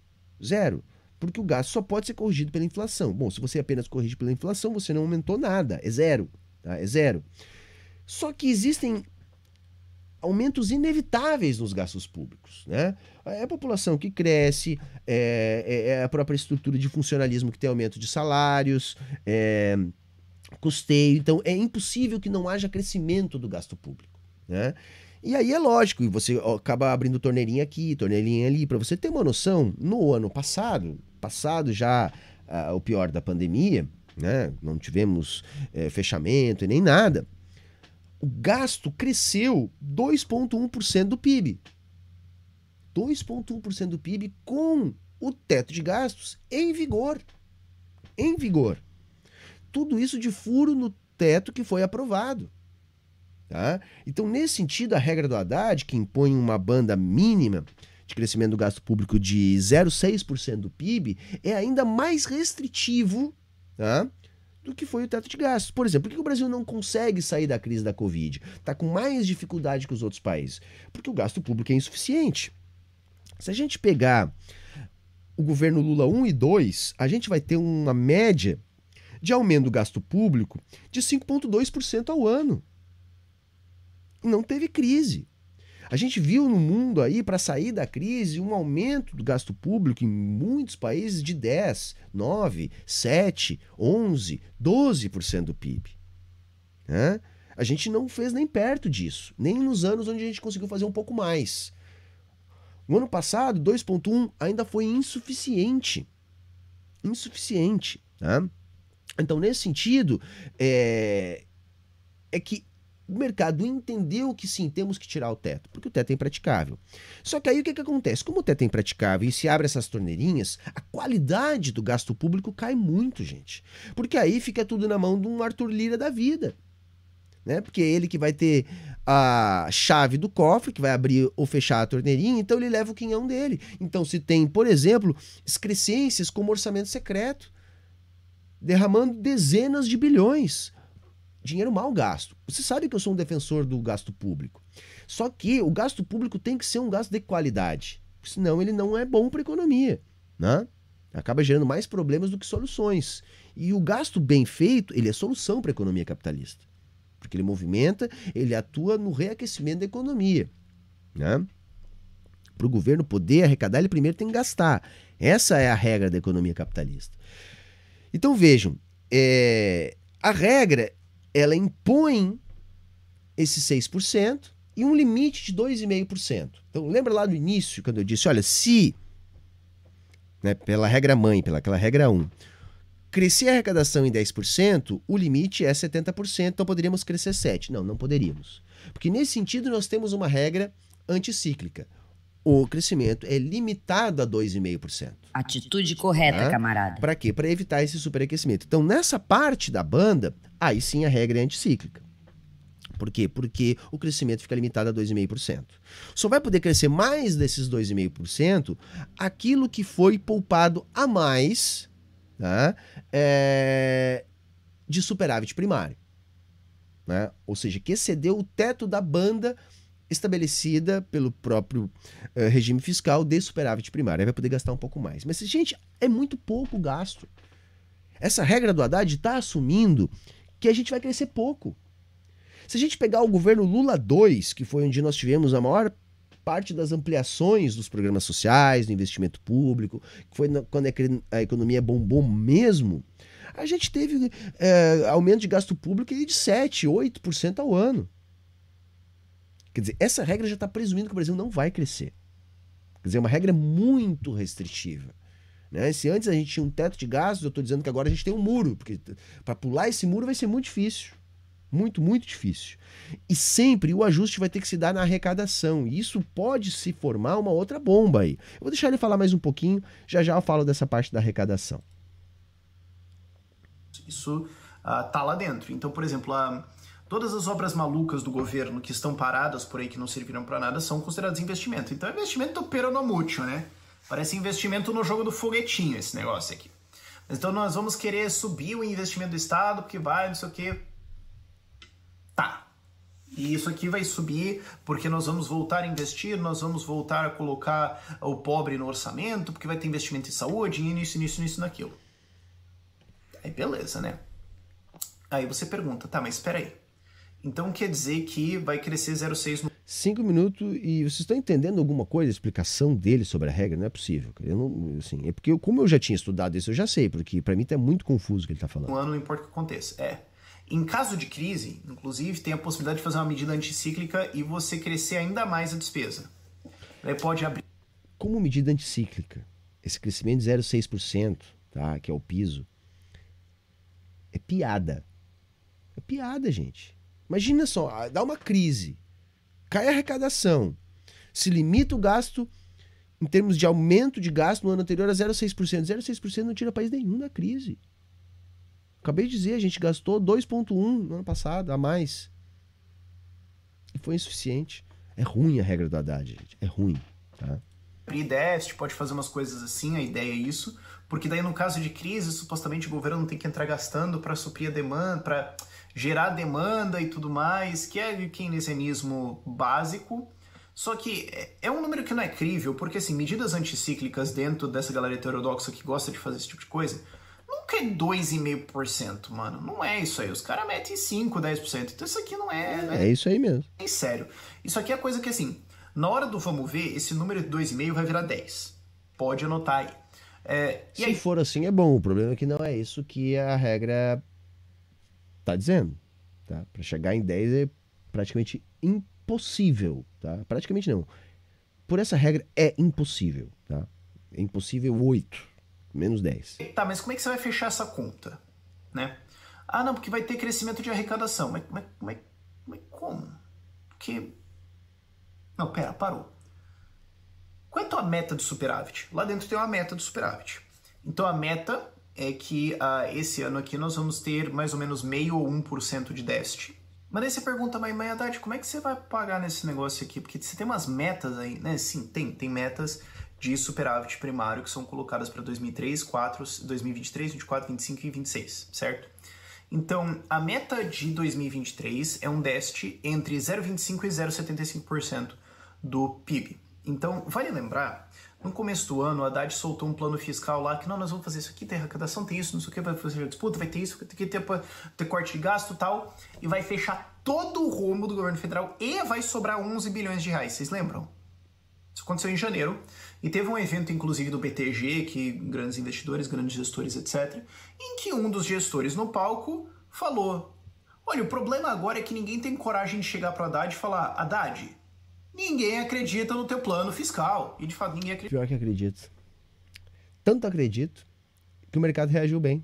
Porque o gasto só pode ser corrigido pela inflação. Bom, se você apenas corrige pela inflação, você não aumentou nada. É zero. Tá? É zero. Só que existem aumentos inevitáveis nos gastos públicos. Né? É a população que cresce, é a própria estrutura de funcionalismo que tem aumento de salários, custeio. Então, é impossível que não haja crescimento do gasto público. Né? E aí é lógico, e você acaba abrindo torneirinha aqui, torneirinha ali. Para você ter uma noção, no ano passado já o pior da pandemia, né? Não tivemos fechamento e nem nada, o gasto cresceu 2,1% do PIB. 2,1% do PIB com o teto de gastos em vigor. Em vigor. Tudo isso de furo no teto que foi aprovado. Tá? Então, nesse sentido, a regra do Haddad, que impõe uma banda mínima de crescimento do gasto público de 0,6% do PIB, é ainda mais restritivo, tá? Do que foi o teto de gastos. Por exemplo, por que o Brasil não consegue sair da crise da Covid? Está com mais dificuldade que os outros países? Porque o gasto público é insuficiente. Se a gente pegar o governo Lula 1 e 2, a gente vai ter uma média de aumento do gasto público de 5,2% ao ano. E não teve crise. A gente viu no mundo aí, para sair da crise, um aumento do gasto público em muitos países de 10, 9, 7, 11, 12% do PIB. Né? A gente não fez nem perto disso, nem nos anos onde a gente conseguiu fazer um pouco mais. No ano passado, 2,1 ainda foi insuficiente. Insuficiente, tá? Então, nesse sentido, é que o mercado entendeu que sim, temos que tirar o teto, porque o teto é impraticável. Só que aí o que acontece? Como o teto é impraticável e se abre essas torneirinhas, a qualidade do gasto público cai muito, gente. Porque aí fica tudo na mão de um Arthur Lira da vida. Né? Porque é ele que vai ter a chave do cofre, que vai abrir ou fechar a torneirinha, então ele leva o quinhão dele. Então se tem, por exemplo, excrescências como orçamento secreto, derramando dezenas de bilhões. Dinheiro mal gasto. Você sabe que eu sou um defensor do gasto público. Só que o gasto público tem que ser um gasto de qualidade. Senão ele não é bom para a economia. Né? Acaba gerando mais problemas do que soluções. E o gasto bem feito, ele é solução para a economia capitalista. Porque ele movimenta, ele atua no reaquecimento da economia. Né? Para o governo poder arrecadar, ele primeiro tem que gastar. Essa é a regra da economia capitalista. Então vejam, a regra, ela impõe esse 6% e um limite de 2,5%. Então lembra lá no início, quando eu disse, olha, se, né, pela regra mãe, pelaquela regra 1, crescer a arrecadação em 10%, o limite é 70%, então poderíamos crescer 7%. Não poderíamos. Porque nesse sentido nós temos uma regra anticíclica. O crescimento é limitado a 2,5%. Atitude correta, camarada. Para quê? Para evitar esse superaquecimento. Então, nessa parte da banda, aí sim a regra é anticíclica. Por quê? Porque o crescimento fica limitado a 2,5%. Só vai poder crescer mais desses 2,5% aquilo que foi poupado a mais, tá? De superávit primário. Né? Ou seja, que excedeu o teto da banda estabelecida pelo próprio regime fiscal de superávit primário. Aí vai poder gastar um pouco mais. Mas, gente, é muito pouco gasto. Essa regra do Haddad está assumindo que a gente vai crescer pouco. Se a gente pegar o governo Lula 2, que foi onde nós tivemos a maior parte das ampliações dos programas sociais, do investimento público, que foi quando a economia bombou mesmo, a gente teve aumento de gasto público de 7%, 8% ao ano. Quer dizer, essa regra já está presumindo que o Brasil não vai crescer. Quer dizer, é uma regra muito restritiva. Né? Se antes a gente tinha um teto de gastos, eu estou dizendo que agora a gente tem um muro, porque para pular esse muro vai ser muito difícil. Muito, muito difícil. E sempre o ajuste vai ter que se dar na arrecadação. E isso pode se formar uma outra bomba aí. Eu vou deixar ele falar mais um pouquinho, já eu falo dessa parte da arrecadação. Isso tá lá dentro. Então, por exemplo, todas as obras malucas do governo que estão paradas por aí, que não serviram para nada, são consideradas investimento. Então é investimento peronomútil, né? Parece investimento no jogo do foguetinho esse negócio aqui. Então nós vamos querer subir o investimento do Estado, porque vai, não sei o quê. Tá. E isso aqui vai subir porque nós vamos voltar a investir, nós vamos voltar a colocar o pobre no orçamento, porque vai ter investimento em saúde, nisso, naquilo. Aí beleza, né? Aí você pergunta, tá, mas espera aí. Então quer dizer que vai crescer 0,6 no... 5 minutos e vocês estão entendendo alguma coisa, a explicação dele sobre a regra? Não é possível. Eu não, assim, é porque como eu já tinha estudado isso, eu já sei, porque para mim tá muito confuso o que ele tá falando. Um ano, não importa o que aconteça. Em caso de crise, inclusive, tem a possibilidade de fazer uma medida anticíclica e você crescer ainda mais a despesa. Aí pode abrir... Como medida anticíclica, esse crescimento de 0,6%, tá, que é o piso, é piada. É piada, gente. Imagina só, dá uma crise, cai a arrecadação, se limita o gasto em termos de aumento de gasto no ano anterior a 0,6%. 0,6% não tira país nenhum da crise. Acabei de dizer, a gente gastou 2,1 no ano passado, a mais. E foi insuficiente. É ruim a regra do Haddad, gente. É ruim, tá? Abrir déficit, pode fazer umas coisas assim, a ideia é isso. Porque daí no caso de crise, supostamente o governo não tem que entrar gastando para suprir a demanda, para gerar demanda e tudo mais, que é o keynesianismo básico. Só que é um número que não é crível, porque assim, medidas anticíclicas dentro dessa galera heterodoxa que gosta de fazer esse tipo de coisa, nunca é 2,5%, mano. Não é isso aí. Os caras metem 5%, 10%. Então isso aqui não é... É isso aí mesmo. É sério. Isso aqui é coisa que assim, na hora do vamos ver, esse número de 2,5 vai virar 10. Pode anotar aí. Se aí for assim é bom, o problema é que não é isso que a regra tá dizendo. tá? Para chegar em 10 é praticamente impossível, tá? Praticamente não. Por essa regra é impossível, tá? É impossível 8, menos 10. Tá, mas como é que você vai fechar essa conta, né? Ah, não, porque vai ter crescimento de arrecadação. Mas como? Porque... Não, pera, parou. Qual é a tua meta do superávit? Lá dentro tem uma meta do superávit. Então a meta é que esse ano aqui nós vamos ter mais ou menos 0,5% ou 1% de déficit. Mas aí você pergunta, mas Haddad, como é que você vai pagar nesse negócio aqui? Porque você tem umas metas aí, né? Sim, tem metas de superávit primário que são colocadas para 2023, 2023, 24, 25 e 26, certo? Então, a meta de 2023 é um déficit entre 0,25% e 0,75% do PIB. Então, vale lembrar, no começo do ano, o Haddad soltou um plano fiscal lá que não, nós vamos fazer isso aqui, tem arrecadação, tem isso, não sei o que, vai fazer disputa, vai ter isso, vai ter corte de gasto e tal, e vai fechar todo o rumo do governo federal e vai sobrar 11 bilhões de reais, vocês lembram? Isso aconteceu em janeiro, e teve um evento, inclusive, do BTG, que grandes investidores, grandes gestores, etc., em que um dos gestores no palco falou, olha, o problema agora é que ninguém tem coragem de chegar para o Haddad e falar, Haddad, ninguém acredita no teu plano fiscal. E de fato ninguém acredita. Pior que acredito. Tanto acredito que o mercado reagiu bem.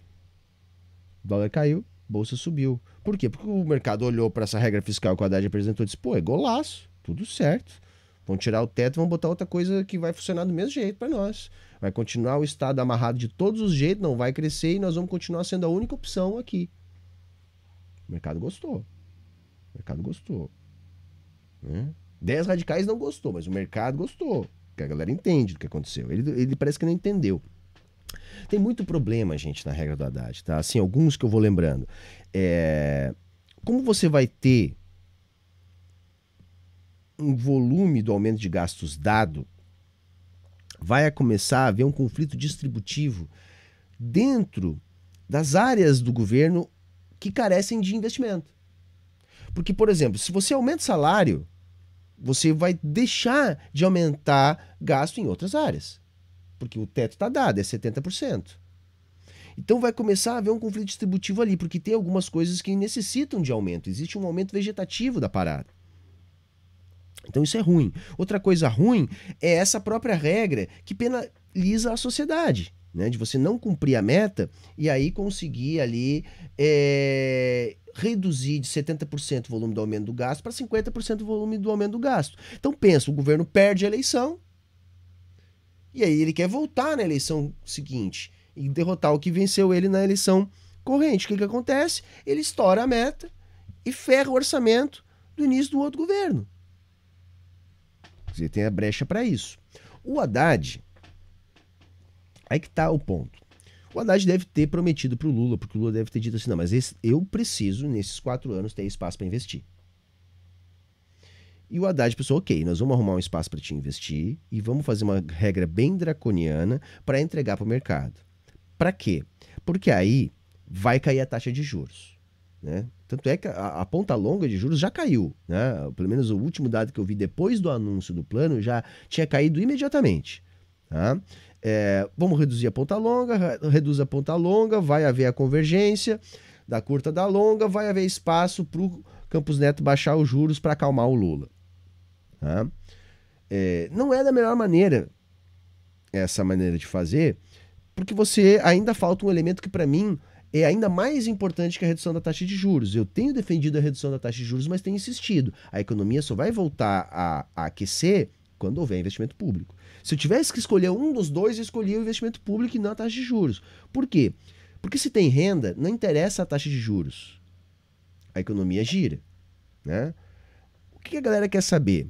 O dólar caiu, bolsa subiu. Por quê? Porque o mercado olhou para essa regra fiscal que o Haddad apresentou e disse, pô, é golaço, tudo certo. Vão tirar o teto e vão botar outra coisa que vai funcionar do mesmo jeito para nós. Vai continuar o Estado amarrado de todos os jeitos, não vai crescer e nós vamos continuar sendo a única opção aqui. O mercado gostou. O mercado gostou. Né? 10 radicais não gostou, mas o mercado gostou. Porque a galera entende o que aconteceu. Ele parece que não entendeu. Tem muito problema, gente, na regra do Haddad, tá? Assim, alguns que eu vou lembrando. Como você vai ter um volume do aumento de gastos dado, vai começar a haver um conflito distributivo dentro das áreas do governo que carecem de investimento. Porque, por exemplo, se você aumenta o salário, você vai deixar de aumentar gasto em outras áreas. Porque o teto está dado, é 70%. Então vai começar a haver um conflito distributivo ali, porque tem algumas coisas que necessitam de aumento. Existe um aumento vegetativo da parada. Então isso é ruim. Outra coisa ruim é essa própria regra que penaliza a sociedade, né? De você não cumprir a meta e aí conseguir ali reduzir de 70% o volume do aumento do gasto para 50% o volume do aumento do gasto. Então pensa, o governo perde a eleição e aí ele quer voltar na eleição seguinte e derrotar o que venceu ele na eleição corrente. O que acontece? Ele estoura a meta e ferra o orçamento do início do outro governo. Você tem a brecha para isso. O Haddad, aí que tá o ponto. O Haddad deve ter prometido para o Lula, porque o Lula deve ter dito assim, não, mas eu preciso, nesses 4 anos, ter espaço para investir. E o Haddad pensou, ok, nós vamos arrumar um espaço para te investir e vamos fazer uma regra bem draconiana para entregar para o mercado. Para quê? Porque aí vai cair a taxa de juros. Né? Tanto é que a ponta longa de juros já caiu, né? Pelo menos o último dado que eu vi depois do anúncio do plano já tinha caído imediatamente. Tá? Vamos reduzir a ponta longa, reduz a ponta longa, vai haver a convergência da curta da longa, vai haver espaço para o Campos Neto baixar os juros para acalmar o Lula. Tá? Não é da melhor maneira essa maneira de fazer, porque você ainda falta um elemento que para mim é ainda mais importante que a redução da taxa de juros. Eu tenho defendido a redução da taxa de juros, mas tenho insistido. A economia só vai voltar a aquecer quando houver investimento público. Se eu tivesse que escolher um dos dois, eu escolhia o investimento público e não a taxa de juros. Por quê? Porque se tem renda, não interessa a taxa de juros. A economia gira. Né? O que a galera quer saber?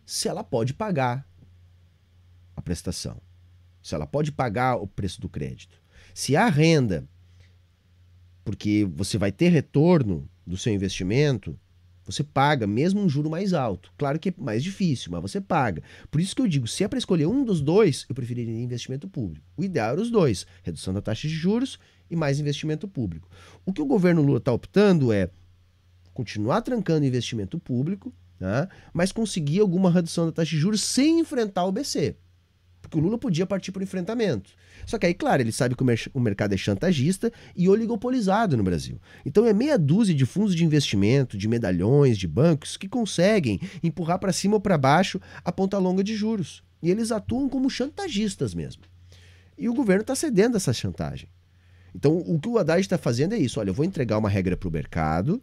Se ela pode pagar a prestação. Se ela pode pagar o preço do crédito. Se há renda, porque você vai ter retorno do seu investimento, você paga mesmo um juro mais alto. Claro que é mais difícil, mas você paga. Por isso que eu digo, se é para escolher um dos dois, eu preferiria investimento público. O ideal era os dois, redução da taxa de juros e mais investimento público. O que o governo Lula está optando é continuar trancando investimento público, tá? Mas conseguir alguma redução da taxa de juros sem enfrentar o BC. Porque o Lula podia partir para o enfrentamento. Só que aí, claro, ele sabe que o mercado é chantagista e oligopolizado no Brasil. Então é meia dúzia de fundos de investimento, de medalhões, de bancos que conseguem empurrar para cima ou para baixo a ponta longa de juros. E eles atuam como chantagistas mesmo. E o governo está cedendo essa chantagem. Então o que o Haddad está fazendo é isso. Olha, eu vou entregar uma regra para o mercado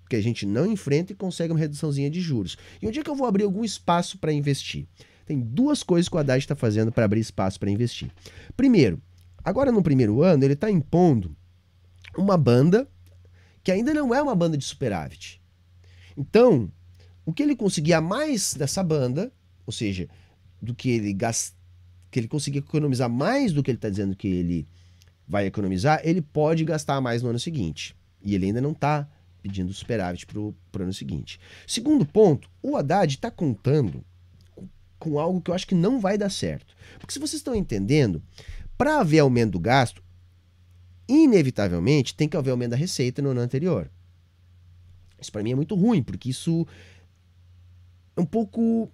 que a gente não enfrenta e consegue uma reduçãozinha de juros. E onde é que eu vou abrir algum espaço para investir? Tem duas coisas que o Haddad está fazendo para abrir espaço para investir. Primeiro, agora no primeiro ano, ele está impondo uma banda que ainda não é uma banda de superávit. Então, o que ele conseguir a mais dessa banda, ou seja, do que ele conseguir economizar mais do que ele está dizendo que ele vai economizar, ele pode gastar mais no ano seguinte. E ele ainda não está pedindo superávit para o ano seguinte. Segundo ponto, o Haddad está contando com algo que eu acho que não vai dar certo. Porque se vocês estão entendendo, para haver aumento do gasto, inevitavelmente tem que haver aumento da receita no ano anterior. Isso para mim é muito ruim, porque isso é um pouco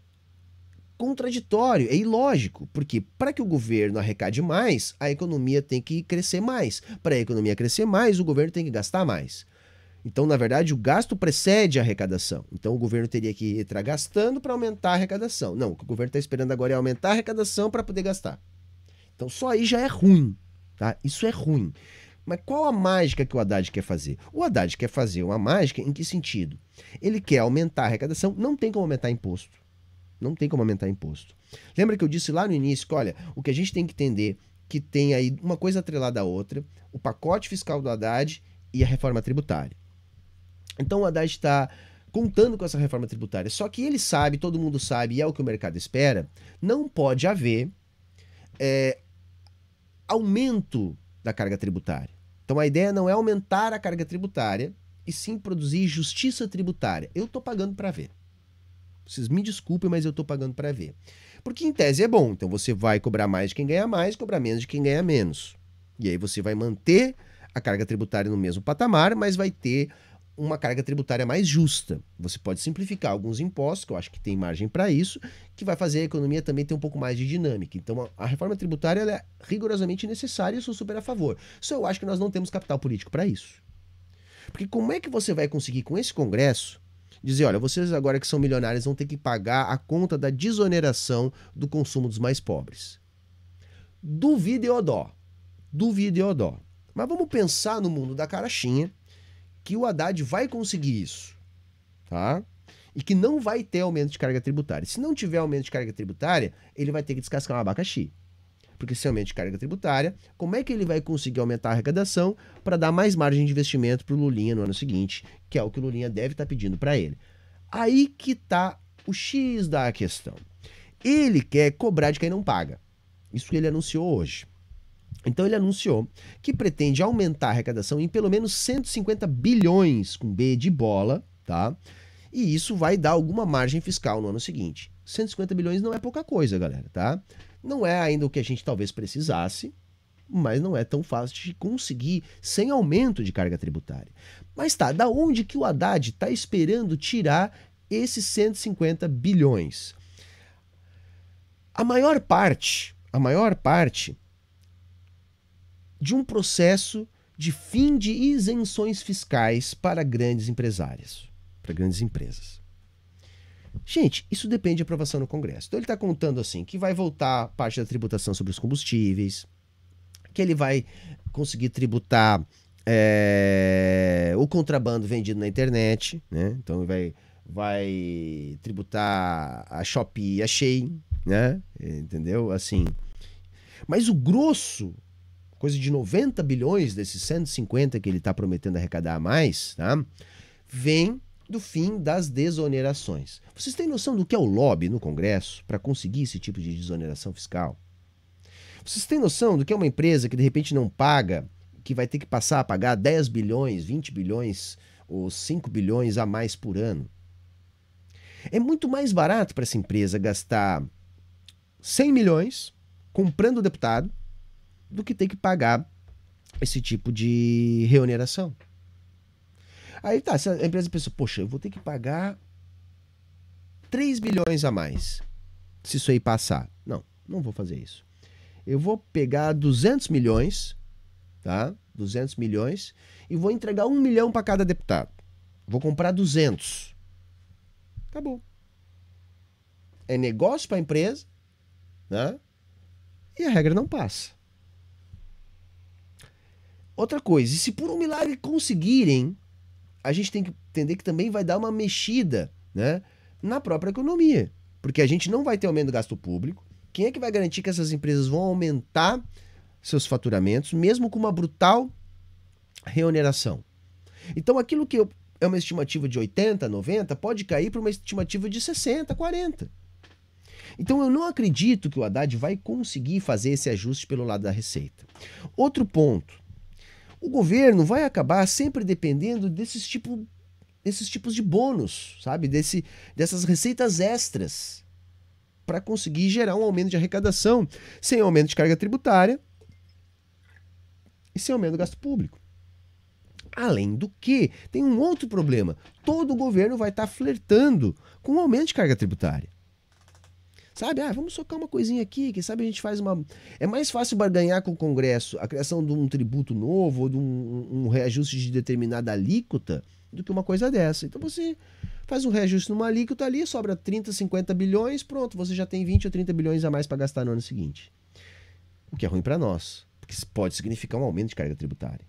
contraditório, é ilógico, porque para que o governo arrecade mais, a economia tem que crescer mais. Para a economia crescer mais, o governo tem que gastar mais. Então, na verdade, o gasto precede a arrecadação. Então, o governo teria que entrar gastando para aumentar a arrecadação. Não, o que o governo está esperando agora é aumentar a arrecadação para poder gastar. Então, só aí já é ruim, tá? Isso é ruim. Mas qual a mágica que o Haddad quer fazer? O Haddad quer fazer uma mágica em que sentido? Ele quer aumentar a arrecadação, não tem como aumentar imposto. Não tem como aumentar imposto. Lembra que eu disse lá no início que, olha, o que a gente tem que entender que tem aí uma coisa atrelada à outra, o pacote fiscal do Haddad e a reforma tributária. Então o Haddad está contando com essa reforma tributária. Só que ele sabe, todo mundo sabe, e é o que o mercado espera, não pode haver aumento da carga tributária. Então a ideia não é aumentar a carga tributária, e sim produzir justiça tributária. Eu estou pagando para ver. Vocês me desculpem, mas eu estou pagando para ver. Porque em tese é bom. Então você vai cobrar mais de quem ganha mais, cobrar menos de quem ganha menos. E aí você vai manter a carga tributária no mesmo patamar, mas vai ter uma carga tributária mais justa. Você pode simplificar alguns impostos, que eu acho que tem margem para isso, que vai fazer a economia também ter um pouco mais de dinâmica. Então a reforma tributária ela é rigorosamente necessária e eu sou super a favor. Só eu acho que nós não temos capital político para isso. Porque como é que você vai conseguir com esse Congresso dizer, olha, vocês agora que são milionários vão ter que pagar a conta da desoneração do consumo dos mais pobres? Duvido e odó. Duvido e odó. Mas vamos pensar no mundo da carochinha, que o Haddad vai conseguir isso, tá? E que não vai ter aumento de carga tributária. Se não tiver aumento de carga tributária, ele vai ter que descascar um abacaxi. Porque sem aumento de carga tributária, como é que ele vai conseguir aumentar a arrecadação para dar mais margem de investimento para o Lulinha no ano seguinte, que é o que o Lulinha deve estar pedindo para ele? Aí que tá o X da questão. Ele quer cobrar de quem não paga. Isso que ele anunciou hoje. Então ele anunciou que pretende aumentar a arrecadação em pelo menos 150 bilhões, com B de bola, tá? E isso vai dar alguma margem fiscal no ano seguinte. 150 bilhões não é pouca coisa, galera, tá? Não é ainda o que a gente talvez precisasse, mas não é tão fácil de conseguir sem aumento de carga tributária. Mas tá, da onde que o Haddad está esperando tirar esses 150 bilhões? A maior parte de um processo de fim de isenções fiscais para grandes empresários, para grandes empresas. Gente, isso depende de aprovação no Congresso. Então ele está contando assim, que vai voltar parte da tributação sobre os combustíveis, que ele vai conseguir tributar o contrabando vendido na internet, né? Então ele vai tributar a Shopee e a Shein, né? Entendeu? Assim. Mas o grosso, coisa de 90 bilhões desses 150 que ele está prometendo arrecadar a mais, tá? Vem do fim das desonerações. Vocês têm noção do que é o lobby no Congresso para conseguir esse tipo de desoneração fiscal? Vocês têm noção do que é uma empresa que de repente não paga, que vai ter que passar a pagar 10 bilhões, 20 bilhões ou 5 bilhões a mais por ano? É muito mais barato para essa empresa gastar 100 milhões comprando deputado do que ter que pagar esse tipo de reoneração. Aí tá, essa empresa pensa, poxa, eu vou ter que pagar 3 bilhões a mais se isso aí passar. Não, Não vou fazer isso. Eu vou pegar 200 milhões, tá? 200 milhões e vou entregar 1 milhão para cada deputado. Vou comprar 200. Acabou. É negócio para a empresa, né? E a regra não passa. Outra coisa, e se por um milagre conseguirem, a gente tem que entender que também vai dar uma mexida, né, na própria economia. Porque a gente não vai ter aumento do gasto público. Quem é que vai garantir que essas empresas vão aumentar seus faturamentos, mesmo com uma brutal reoneração? Então aquilo que é uma estimativa de 80, 90, pode cair para uma estimativa de 60, 40. Então eu não acredito que o Haddad vai conseguir fazer esse ajuste pelo lado da receita. Outro ponto. O governo vai acabar sempre dependendo desses tipos de bônus, sabe? Dessas receitas extras para conseguir gerar um aumento de arrecadação sem aumento de carga tributária e sem aumento do gasto público. Além do que, tem um outro problema. Todo governo vai estar flertando com um aumento de carga tributária. Sabe, vamos socar uma coisinha aqui, quem sabe a gente faz uma... É mais fácil barganhar com o Congresso a criação de um tributo novo ou de um reajuste de determinada alíquota do que uma coisa dessa. Então você faz um reajuste numa alíquota ali, sobra 30, 50 bilhões, pronto, você já tem 20 ou 30 bilhões a mais para gastar no ano seguinte. O que é ruim para nós, porque pode significar um aumento de carga tributária.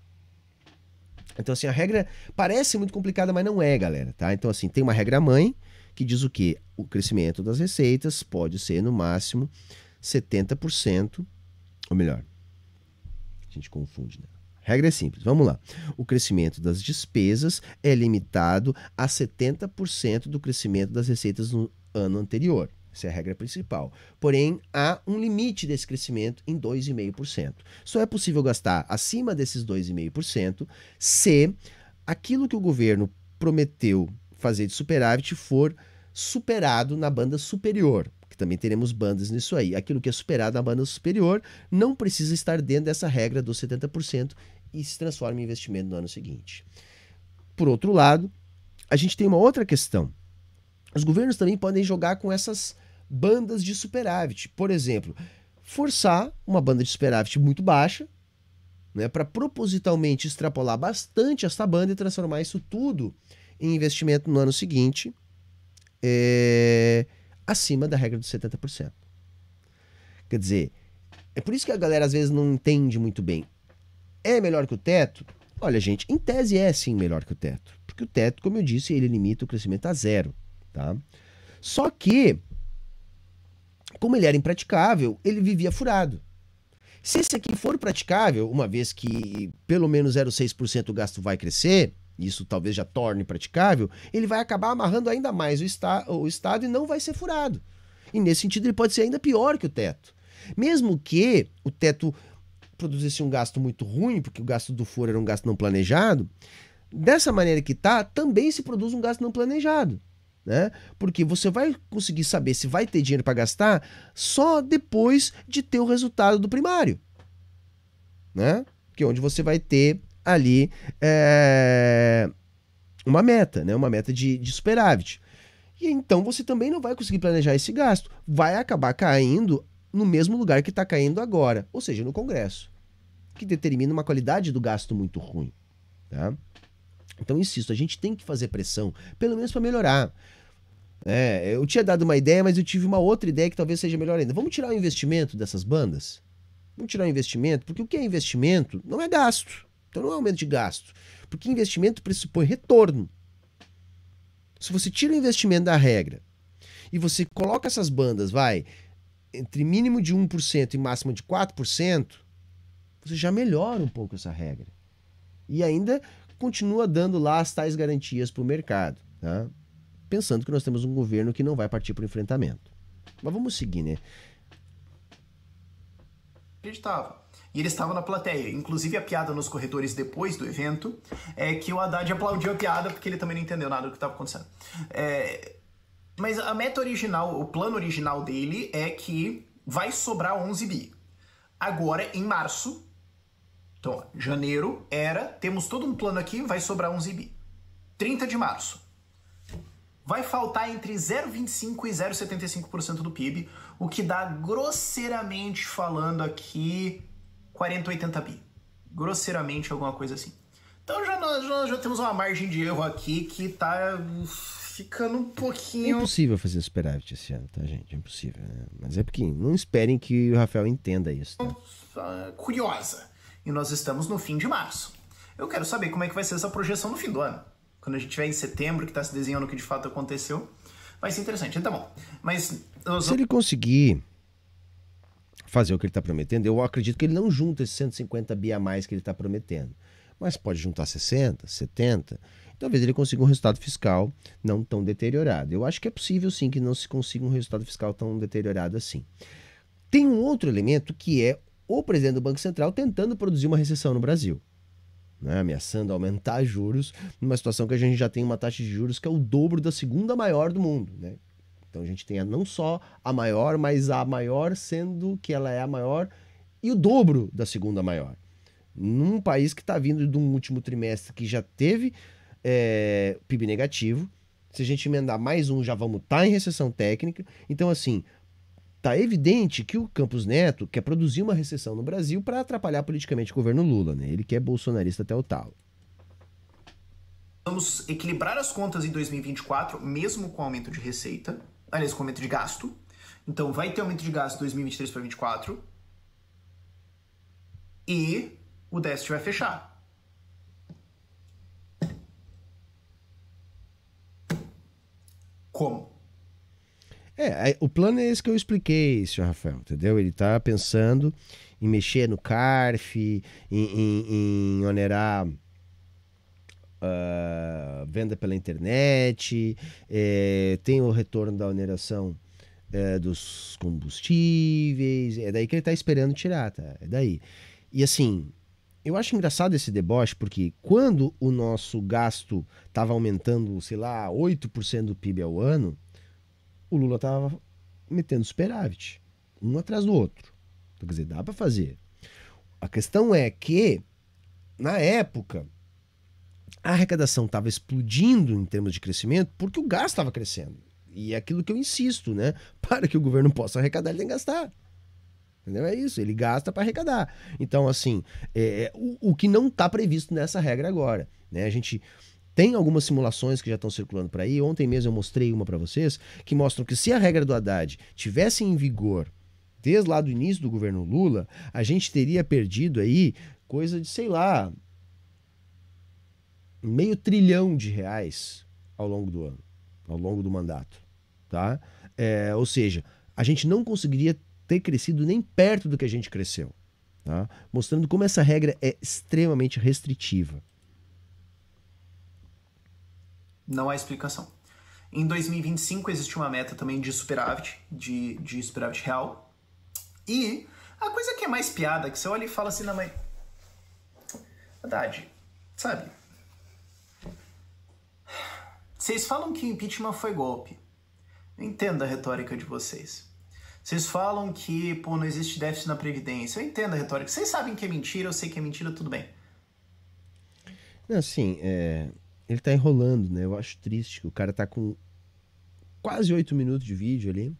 Então assim, a regra parece muito complicada, mas não é, galera, tá? Então assim, tem uma regra mãe, que diz o quê? O crescimento das receitas pode ser, no máximo, 70%, ou melhor, a gente confunde, né? A regra é simples, vamos lá. O crescimento das despesas é limitado a 70% do crescimento das receitas no ano anterior. Essa é a regra principal. Porém, há um limite desse crescimento em 2,5%. Só é possível gastar acima desses 2,5% se aquilo que o governo prometeu fazer de superávit for superado na banda superior, que também teremos bandas nisso aí. Aquilo que é superado na banda superior não precisa estar dentro dessa regra dos 70% e se transforma em investimento no ano seguinte. Por outro lado, a gente tem uma outra questão. Os governos também podem jogar com essas bandas de superávit. Por exemplo, forçar uma banda de superávit muito baixa, né, para propositalmente extrapolar bastante essa banda e transformar isso tudo em investimento no ano seguinte, acima da regra dos 70%. Quer dizer, é por isso que a galera às vezes não entende muito bem. É melhor que o teto? Olha, gente, em tese é sim melhor que o teto. Porque o teto, como eu disse, ele limita o crescimento a zero. Tá? Só que, como ele era impraticável, ele vivia furado. Se esse aqui for praticável, uma vez que pelo menos 0,6% o gasto vai crescer, isso talvez já torne praticável, ele vai acabar amarrando ainda mais o Estado e não vai ser furado. E nesse sentido ele pode ser ainda pior que o teto. Mesmo que o teto produzisse um gasto muito ruim, porque o gasto do foro era um gasto não planejado, dessa maneira que está, também se produz um gasto não planejado. Né? Porque você vai conseguir saber se vai ter dinheiro para gastar só depois de ter o resultado do primário. Né? Que é onde você vai ter ali uma meta, né? Uma meta de superávit. E então você também não vai conseguir planejar esse gasto. Vai acabar caindo no mesmo lugar que está caindo agora, ou seja, no Congresso, que determina uma qualidade do gasto muito ruim. Tá? Então, insisto, a gente tem que fazer pressão, pelo menos para melhorar. Eu tinha dado uma ideia, mas eu tive uma outra ideia que talvez seja melhor ainda. Vamos tirar o investimento dessas bandas? Vamos tirar o investimento, porque o que é investimento não é gasto. Então não é aumento de gasto. Porque investimento pressupõe retorno. Se você tira o investimento da regra e você coloca essas bandas, entre mínimo de 1% e máximo de 4%, você já melhora um pouco essa regra. E ainda continua dando lá as tais garantias para o mercado, tá? Pensando que nós temos um governo que não vai partir para o enfrentamento. Mas vamos seguir, né? Acreditava. E ele estava na plateia. Inclusive, a piada nos corredores depois do evento é que o Haddad aplaudiu a piada porque ele também não entendeu nada do que estava acontecendo. Mas a meta original, o plano original dele é que vai sobrar 11 bi. Agora, em março, então, janeiro temos todo um plano aqui, vai sobrar 11 bi. 30 de março. vai faltar entre 0,25% e 0,75% do PIB, o que dá, grosseiramente falando aqui, 40, 80 bi. Grosseiramente, alguma coisa assim. Então nós já temos uma margem de erro aqui que tá ficando um pouquinho... É impossível fazer superávit esse ano, tá, gente? É impossível, né? Mas é porque não esperem que o Rafael entenda isso, tá? Curiosa. E nós estamos no fim de março. Eu quero saber como é que vai ser essa projeção no fim do ano. Quando a gente tiver em setembro, que está se desenhando o que de fato aconteceu, vai ser interessante. Então, bom, mas... Se ele conseguir fazer o que ele está prometendo, eu acredito que ele não junta esses 150 bi a mais que ele está prometendo. Mas pode juntar 60, 70, talvez ele consiga um resultado fiscal não tão deteriorado. Eu acho que é possível sim que não se consiga um resultado fiscal tão deteriorado assim. Tem um outro elemento que é o presidente do Banco Central tentando produzir uma recessão no Brasil, né, ameaçando aumentar juros, numa situação que a gente já tem uma taxa de juros que é o dobro da segunda maior do mundo, né? Então a gente tem não só a maior, mas a maior sendo que ela é a maior e o dobro da segunda maior. Num país que está vindo de um último trimestre que já teve PIB negativo, se a gente emendar mais um, já vamos estar em recessão técnica. Então, assim, tá evidente que o Campos Neto quer produzir uma recessão no Brasil para atrapalhar politicamente o governo Lula, né? Ele que é bolsonarista até o talo. Vamos equilibrar as contas em 2024, mesmo com aumento de receita, aliás, com aumento de gasto. Então, vai ter aumento de gasto de 2023 para 2024 e o déficit vai fechar. Como? O plano é esse que eu expliquei, senhor Rafael, entendeu? Ele está pensando em mexer no CARF, em onerar venda pela internet, tem o retorno da oneração dos combustíveis, é daí que ele está esperando tirar, tá? É daí. E assim, eu acho engraçado esse deboche, porque quando o nosso gasto estava aumentando, sei lá, 8% do PIB ao ano, o Lula estava metendo superávit, um atrás do outro. Então, quer dizer, dá para fazer. A questão é que, na época, a arrecadação estava explodindo em termos de crescimento porque o gasto estava crescendo. E é aquilo que eu insisto, né? Para que o governo possa arrecadar, ele tem que gastar. Entendeu? É isso, ele gasta para arrecadar. Então, assim, o que não está previsto nessa regra agora, né? A gente tem algumas simulações que já estão circulando por aí. Ontem mesmo eu mostrei uma para vocês, que mostram que se a regra do Haddad tivesse em vigor desde lá do início do governo Lula, a gente teria perdido aí coisa de, sei lá, R$500 bilhão ao longo do ano, ao longo do mandato, tá? Ou seja, a gente não conseguiria ter crescido nem perto do que a gente cresceu, tá? Mostrando como essa regra é extremamente restritiva. Não há explicação. Em 2025 existe uma meta também de superávit, de superávit real. E a coisa que é mais piada, que você olha e fala assim, não, mas... Haddad, sabe? Vocês falam que o impeachment foi golpe. Eu entendo a retórica de vocês. Vocês falam que, pô, não existe déficit na Previdência. Eu entendo a retórica. Vocês sabem que é mentira, eu sei que é mentira, tudo bem. Assim, ele tá enrolando, né? Eu acho triste que o cara tá com quase 8 minutos de vídeo ali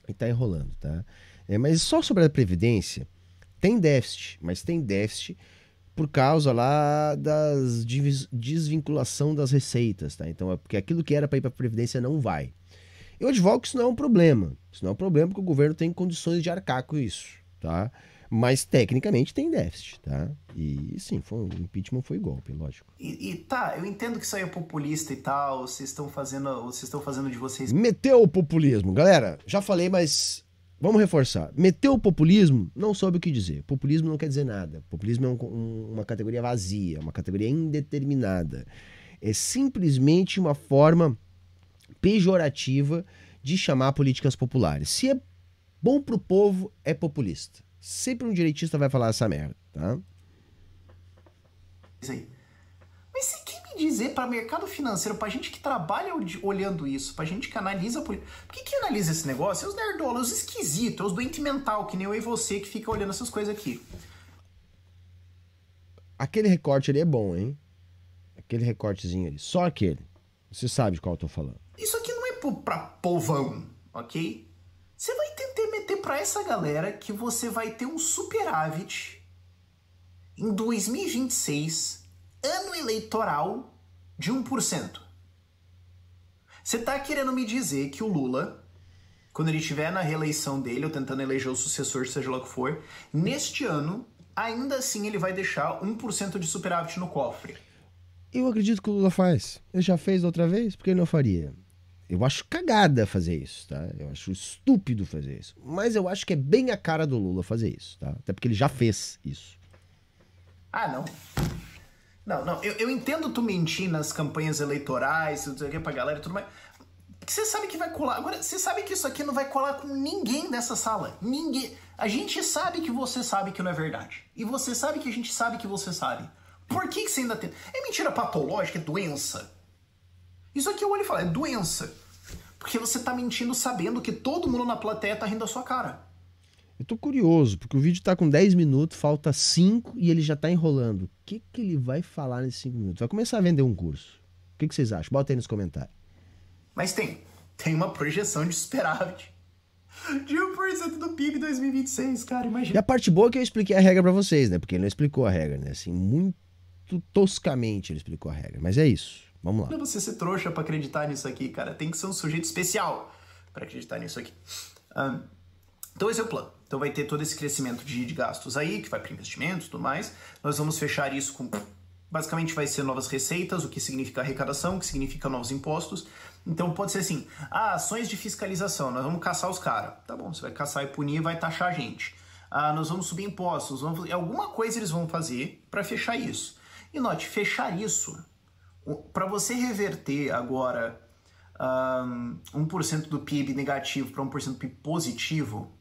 e tá enrolando, tá? Mas só sobre a Previdência, tem déficit, mas tem déficit por causa lá das desvinculação das receitas, tá? Então, porque aquilo que era para ir para a Previdência não vai. Eu advogo que isso não é um problema. Isso não é um problema porque o governo tem condições de arcar com isso, tá? Mas tecnicamente tem déficit, tá? E sim, o impeachment foi golpe, lógico. Tá, eu entendo que isso aí é populista e tal, vocês estão fazendo de vocês... Meteu o populismo. Galera, já falei, mas vamos reforçar. Meteu o populismo, não soube o que dizer. Populismo não quer dizer nada. Populismo é uma categoria vazia, uma categoria indeterminada. É simplesmente uma forma pejorativa de chamar políticas populares. Se é bom pro povo, é populista. Sempre um direitista vai falar essa merda, tá? Mas você quer me dizer para mercado financeiro, pra gente que trabalha olhando isso, pra gente que analisa... Por que analisa esse negócio? É os nerdolas, os esquisitos, é os doentes mental, que nem eu e você que fica olhando essas coisas aqui. Aquele recorte ali é bom, hein? Aquele recortezinho ali. Só aquele. Você sabe de qual eu tô falando. Isso aqui não é pra povão, ok? Você vai tentar meter pra essa galera que você vai ter um superávit em 2026, ano eleitoral, de 1%. Você tá querendo me dizer que o Lula, quando ele estiver na reeleição dele, ou tentando eleger o sucessor, seja lá o que for, neste ano, ainda assim ele vai deixar 1% de superávit no cofre? Eu acredito que o Lula faz. Ele já fez da outra vez, por que ele não faria? Eu acho cagada fazer isso, tá? Eu acho estúpido fazer isso. Mas eu acho que é bem a cara do Lula fazer isso, tá? Até porque ele já fez isso. Ah, não. Não. Eu entendo tu mentir nas campanhas eleitorais, não sei o que, pra galera e tudo mais. Porque você sabe que vai colar. Agora, você sabe que isso aqui não vai colar com ninguém dessa sala. Ninguém. A gente sabe que você sabe que não é verdade. E você sabe que a gente sabe que você sabe. Por que você ainda tem... É mentira patológica, é doença. Isso aqui eu olho e falo, é doença. Porque você tá mentindo sabendo que todo mundo na plateia tá rindo da sua cara. Eu tô curioso, porque o vídeo tá com 10 minutos, falta 5 e ele já tá enrolando. O que ele vai falar nesses 5 minutos? Vai começar a vender um curso. O que vocês acham? Bota aí nos comentários. Mas tem uma projeção de superávit de 1% do PIB em 2026, cara, imagina. E a parte boa é que eu expliquei a regra pra vocês, né? Porque ele não explicou a regra, né? Assim, muito toscamente ele explicou a regra. Mas é isso. Vamos lá. Não é você ser trouxa pra acreditar nisso aqui, cara. Tem que ser um sujeito especial pra acreditar nisso aqui. Então esse é o plano. Então vai ter todo esse crescimento de gastos aí, que vai para investimentos e tudo mais. Nós vamos fechar isso com... Basicamente vai ser novas receitas, o que significa arrecadação, o que significa novos impostos. Então pode ser assim, ações de fiscalização, nós vamos caçar os caras. Tá bom, você vai caçar e punir e vai taxar a gente. Nós vamos subir impostos, alguma coisa eles vão fazer para fechar isso. E note, fechar isso, para você reverter agora 1% do PIB negativo para 1% do PIB positivo,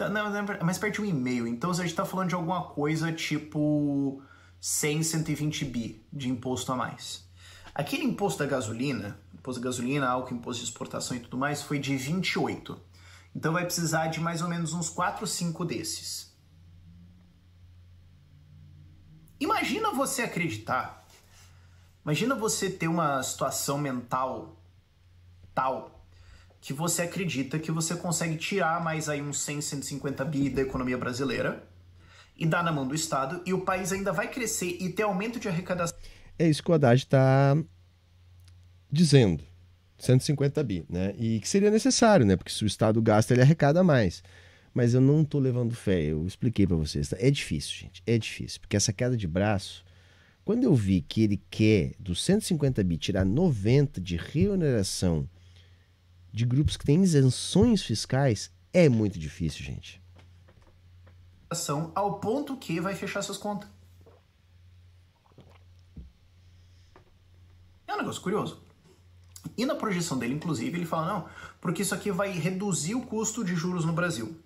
é mais perto de 1,5. Então a gente está falando de alguma coisa tipo 100, 120 bi de imposto a mais. Aquele imposto da gasolina, álcool, imposto de exportação e tudo mais, foi de 28. Então vai precisar de mais ou menos uns 4, 5 desses. Imagina você acreditar, imagina você ter uma situação mental tal que você acredita que você consegue tirar mais aí uns 100, 150 bi da economia brasileira e dar na mão do Estado e o país ainda vai crescer e ter aumento de arrecadação. É isso que o Haddad está dizendo, 150 bi, né? E que seria necessário, né? Porque se o Estado gasta, ele arrecada mais. Mas eu não tô levando fé, eu expliquei para vocês. Tá? É difícil, gente, é difícil. Porque essa queda de braço, quando eu vi que ele quer dos 150 bi tirar 90 de reoneração de grupos que têm isenções fiscais, é muito difícil, gente. Ao ponto que vai fechar suas contas. É um negócio curioso. E na projeção dele, inclusive, ele fala, não, porque isso aqui vai reduzir o custo de juros no Brasil.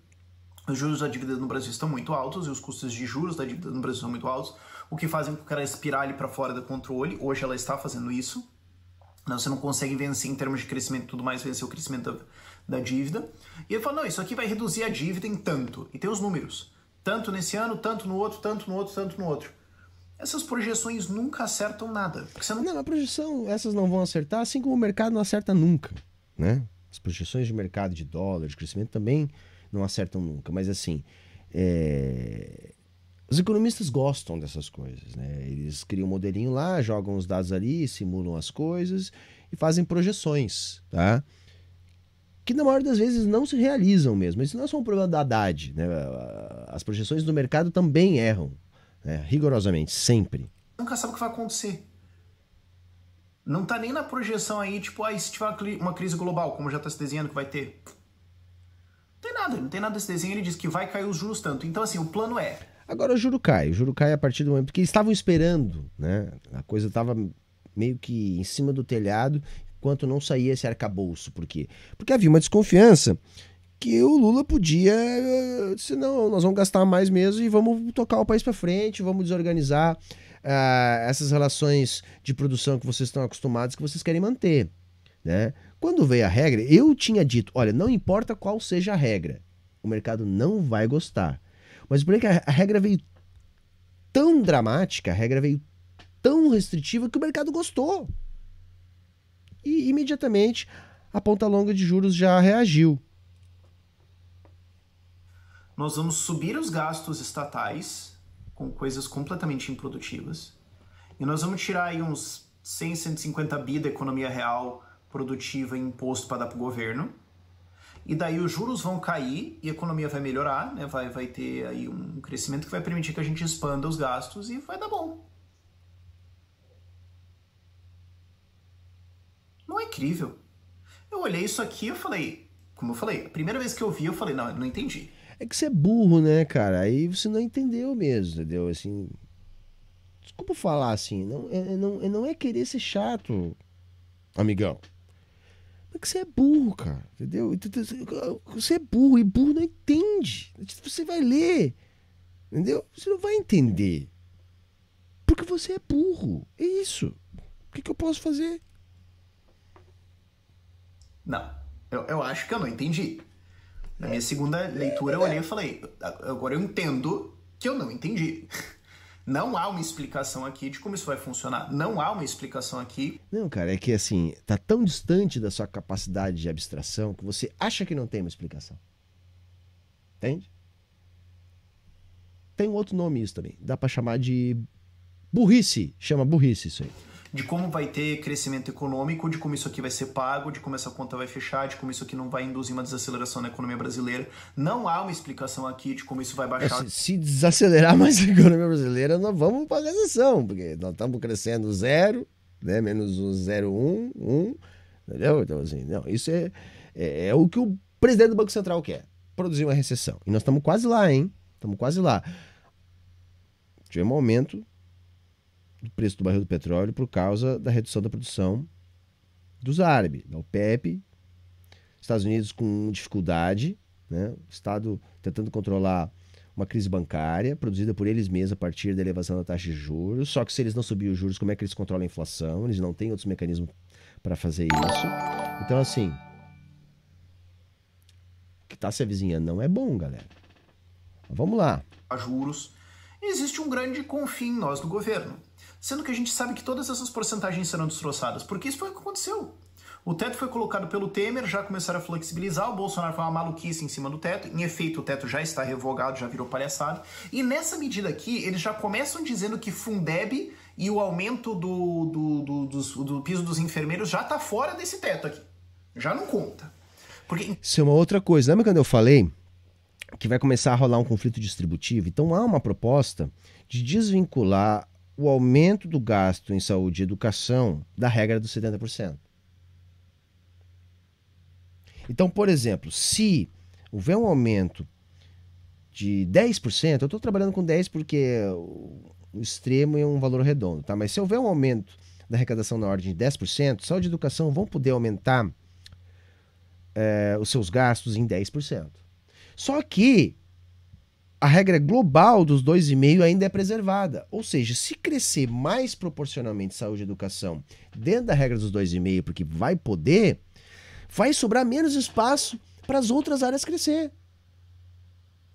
Os juros da dívida no Brasil estão muito altos e os custos de juros da dívida no Brasil são muito altos, o que fazem com que ela espirale para fora do controle. Hoje ela está fazendo isso. Você não consegue vencer em termos de crescimento e tudo mais, vencer o crescimento da dívida. E ele fala, não, isso aqui vai reduzir a dívida em tanto. E tem os números. Tanto nesse ano, tanto no outro, tanto no outro, tanto no outro. Essas projeções nunca acertam nada. Porque você não, a projeção, essas não vão acertar, assim como o mercado não acerta nunca, né? As projeções de mercado de dólar, de crescimento também não acertam nunca. Mas assim, os economistas gostam dessas coisas, né? Eles criam um modelinho lá, jogam os dados ali, simulam as coisas e fazem projeções, tá? Que na maioria das vezes não se realizam mesmo. Isso não é só um problema da Haddad, né? As projeções do mercado também erram, né? Rigorosamente, sempre. Nunca sabe o que vai acontecer. Não tá nem na projeção aí, tipo, se tiver uma crise global, como já tá se desenhando que vai ter. Não tem nada desse desenho, ele diz que vai cair os juros tanto. Então assim, o plano é... Agora o juro cai a partir do momento, porque eles estavam esperando, né? A coisa estava meio que em cima do telhado, enquanto não saía esse arcabouço. Por quê? Porque havia uma desconfiança que o Lula podia, se não, nós vamos gastar mais mesmo e vamos tocar o país para frente, vamos desorganizar essas relações de produção que vocês estão acostumados, que vocês querem manter, né? Quando veio a regra, eu tinha dito, olha, não importa qual seja a regra, o mercado não vai gostar. Mas por que a regra veio tão dramática, a regra veio tão restritiva que o mercado gostou. e imediatamente a ponta longa de juros já reagiu. Nós vamos subir os gastos estatais com coisas completamente improdutivas e nós vamos tirar aí uns 100, 150 bi da economia real produtiva em imposto para dar para o governo. E daí os juros vão cair e a economia vai melhorar, né? Vai ter aí um crescimento que vai permitir que a gente expanda os gastos e vai dar bom. Não é incrível? Eu olhei isso aqui e eu falei, como eu falei, a primeira vez que eu vi eu falei, não, eu não entendi. É que você é burro, né, cara? Aí você não entendeu mesmo, entendeu? Assim, desculpa falar assim, não é querer ser chato, amigão. É que você é burro, cara, entendeu? Você é burro e burro não entende. Você vai ler, entendeu? Você não vai entender. Porque você é burro. É isso. O que eu posso fazer? Não, eu acho que eu não entendi. Na minha segunda leitura eu olhei e falei, agora eu entendo que eu não entendi. Não há uma explicação aqui de como isso vai funcionar. Não há uma explicação aqui. Não, cara, é que assim, tá tão distante da sua capacidade de abstração que você acha que não tem uma explicação. Entende? Tem um outro nome isso também. Dá pra chamar de burrice. Chama burrice isso aí. De como vai ter crescimento econômico, de como isso aqui vai ser pago, de como essa conta vai fechar, de como isso aqui não vai induzir uma desaceleração na economia brasileira. Não há uma explicação aqui de como isso vai baixar. Se desacelerar mais a economia brasileira, nós vamos para a recessão, porque nós estamos crescendo 0, né, menos 0,1, 1, entendeu? Então, assim, não, isso é o que o presidente do Banco Central quer, produzir uma recessão. E nós estamos quase lá, hein? Estamos quase lá. Tivemos um aumento do preço do barril do petróleo por causa da redução da produção dos árabes, da OPEP, Estados Unidos com dificuldade, né? O Estado tentando controlar uma crise bancária produzida por eles mesmos a partir da elevação da taxa de juros, só que se eles não subirem os juros, como é que eles controlam a inflação? Eles não têm outros mecanismos para fazer isso. Então, assim, o que está se avizinhando não é bom, galera. Mas vamos lá. Juros. Existe um grande confio em nós do governo. Sendo que a gente sabe que todas essas porcentagens serão destroçadas, porque isso foi o que aconteceu. O teto foi colocado pelo Temer, já começaram a flexibilizar, o Bolsonaro foi uma maluquice em cima do teto, em efeito o teto já está revogado, já virou palhaçada, e nessa medida aqui, eles já começam dizendo que Fundeb e o aumento do piso dos enfermeiros já está fora desse teto aqui, já não conta. Porque... Isso é uma outra coisa, lembra quando eu falei que vai começar a rolar um conflito distributivo? Então há uma proposta de desvincular o aumento do gasto em saúde e educação da regra dos 70%. Então, por exemplo, se houver um aumento de 10%, eu estou trabalhando com 10% porque o extremo é um valor redondo, tá? Mas se houver um aumento da arrecadação na ordem de 10%, saúde e educação vão poder aumentar os seus gastos em 10%. Só que a regra global dos 2,5% ainda é preservada. Ou seja, se crescer mais proporcionalmente saúde e educação dentro da regra dos 2,5%, porque vai poder, vai sobrar menos espaço para as outras áreas crescer.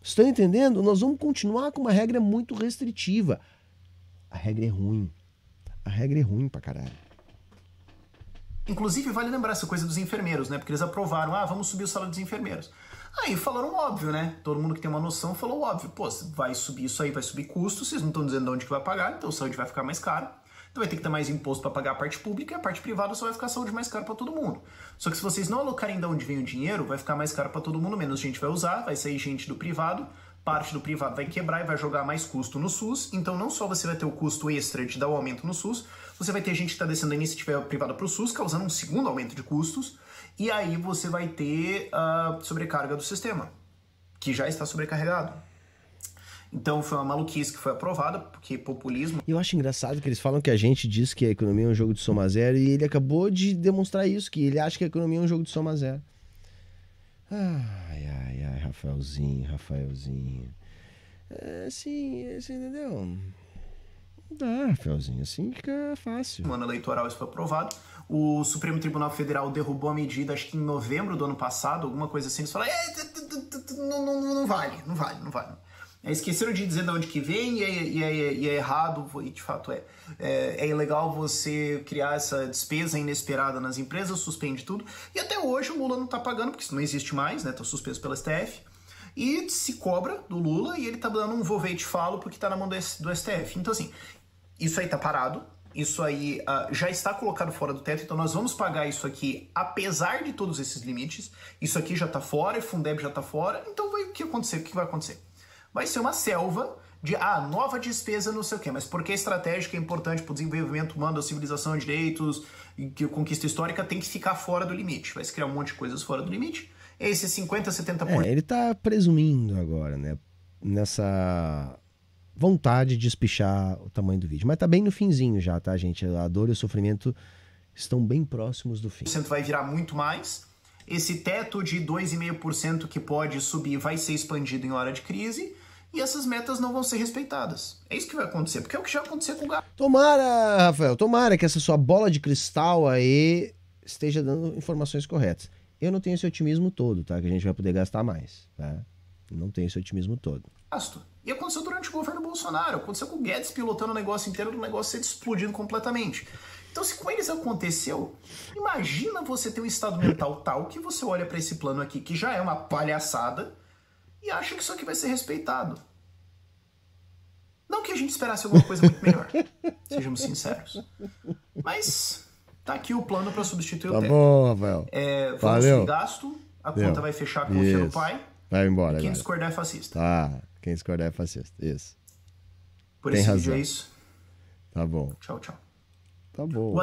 Estão entendendo? Nós vamos continuar com uma regra muito restritiva. A regra é ruim. A regra é ruim pra caralho. Inclusive, vale lembrar essa coisa dos enfermeiros, né? Porque eles aprovaram, vamos subir o salário dos enfermeiros. Aí falaram óbvio, né? Todo mundo que tem uma noção falou óbvio. Pô, vai subir isso aí, vai subir custos, vocês não estão dizendo de onde que vai pagar, então a saúde vai ficar mais cara. Então vai ter que ter mais imposto para pagar a parte pública e a parte privada só vai ficar a saúde mais cara para todo mundo. Só que se vocês não alocarem de onde vem o dinheiro, vai ficar mais caro para todo mundo, menos gente vai usar, vai sair gente do privado, parte do privado vai quebrar e vai jogar mais custo no SUS. Então não só você vai ter o custo extra de dar o aumento no SUS, você vai ter gente que está descendo da iniciativa privada para o SUS, causando um segundo aumento de custos, e aí você vai ter a sobrecarga do sistema, que já está sobrecarregado. Então foi uma maluquice que foi aprovada, porque populismo... E eu acho engraçado que eles falam que a gente diz que a economia é um jogo de soma zero, e ele acabou de demonstrar isso, que ele acha que a economia é um jogo de soma zero. Ai, Rafaelzinho. Assim, entendeu? Não dá, Rafaelzinho, assim fica fácil. No ano eleitoral isso foi aprovado. O Supremo Tribunal Federal derrubou a medida, acho que em novembro do ano passado, alguma coisa assim. Eles falaram, não vale. Esqueceram de dizer de onde que vem e é errado, e de fato é. É ilegal você criar essa despesa inesperada nas empresas, suspende tudo. E até hoje o Lula não tá pagando, porque isso não existe mais, né? Tá suspenso pela STF. E se cobra do Lula e ele tá dando um vovete falo porque tá na mão do STF. Então, assim, isso aí tá parado. Isso aí já está colocado fora do teto, então nós vamos pagar isso aqui apesar de todos esses limites. Isso aqui já tá fora, e Fundeb já tá fora. Então o que vai acontecer? Vai ser uma selva de nova despesa não sei o quê, mas porque a estratégica é importante para o desenvolvimento humano, da civilização de direitos, que a conquista histórica tem que ficar fora do limite. Vai se criar um monte de coisas fora do limite. Esses 50, 70%. Ele tá presumindo agora, né? Nessa vontade de espichar o tamanho do vídeo. Mas tá bem no finzinho já, tá, gente? A dor e o sofrimento estão bem próximos do fim. Vai virar muito mais. Esse teto de 2,5% que pode subir vai ser expandido em hora de crise e essas metas não vão ser respeitadas. É isso que vai acontecer, porque é o que já aconteceu com o gasto. Tomara, Rafael, tomara que essa sua bola de cristal aí esteja dando informações corretas. Eu não tenho esse otimismo todo, tá? Que a gente vai poder gastar mais, tá? Não tenho esse otimismo todo. E aconteceu durante o governo Bolsonaro. Aconteceu com o Guedes pilotando o negócio inteiro, do negócio ser explodindo completamente. Então, se com eles aconteceu, imagina você ter um estado mental tal que você olha para esse plano aqui, que já é uma palhaçada, e acha que isso aqui vai ser respeitado. Não que a gente esperasse alguma coisa muito melhor, sejamos sinceros. Mas tá aqui o plano para substituir o teto. Tá bom, Rafael. Vamos subir gasto, a conta vai fechar com o filho pai. Vai embora. E quem discordar é fascista. Quem discordar é fascista. Isso. Por esse vídeo é isso. Tá bom. Tchau, tchau. Tá bom.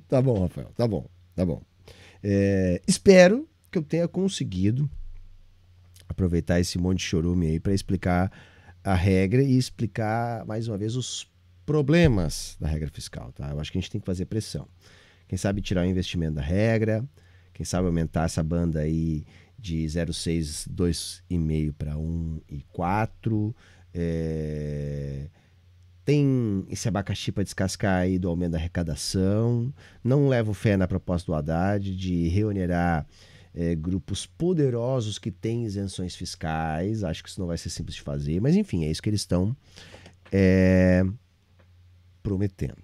Tá bom, Rafael. Tá bom. Espero que eu tenha conseguido aproveitar esse monte de chorume aí para explicar a regra e explicar mais uma vez os problemas da regra fiscal, tá? Eu acho que a gente tem que fazer pressão. Quem sabe tirar o investimento da regra, quem sabe aumentar essa banda aí de 0,6, 2,5 para 1,4. Tem esse abacaxi para descascar aí do aumento da arrecadação. Não levo fé na proposta do Haddad de reonerar grupos poderosos que têm isenções fiscais. Acho que isso não vai ser simples de fazer. Mas enfim, é isso que eles estão prometendo.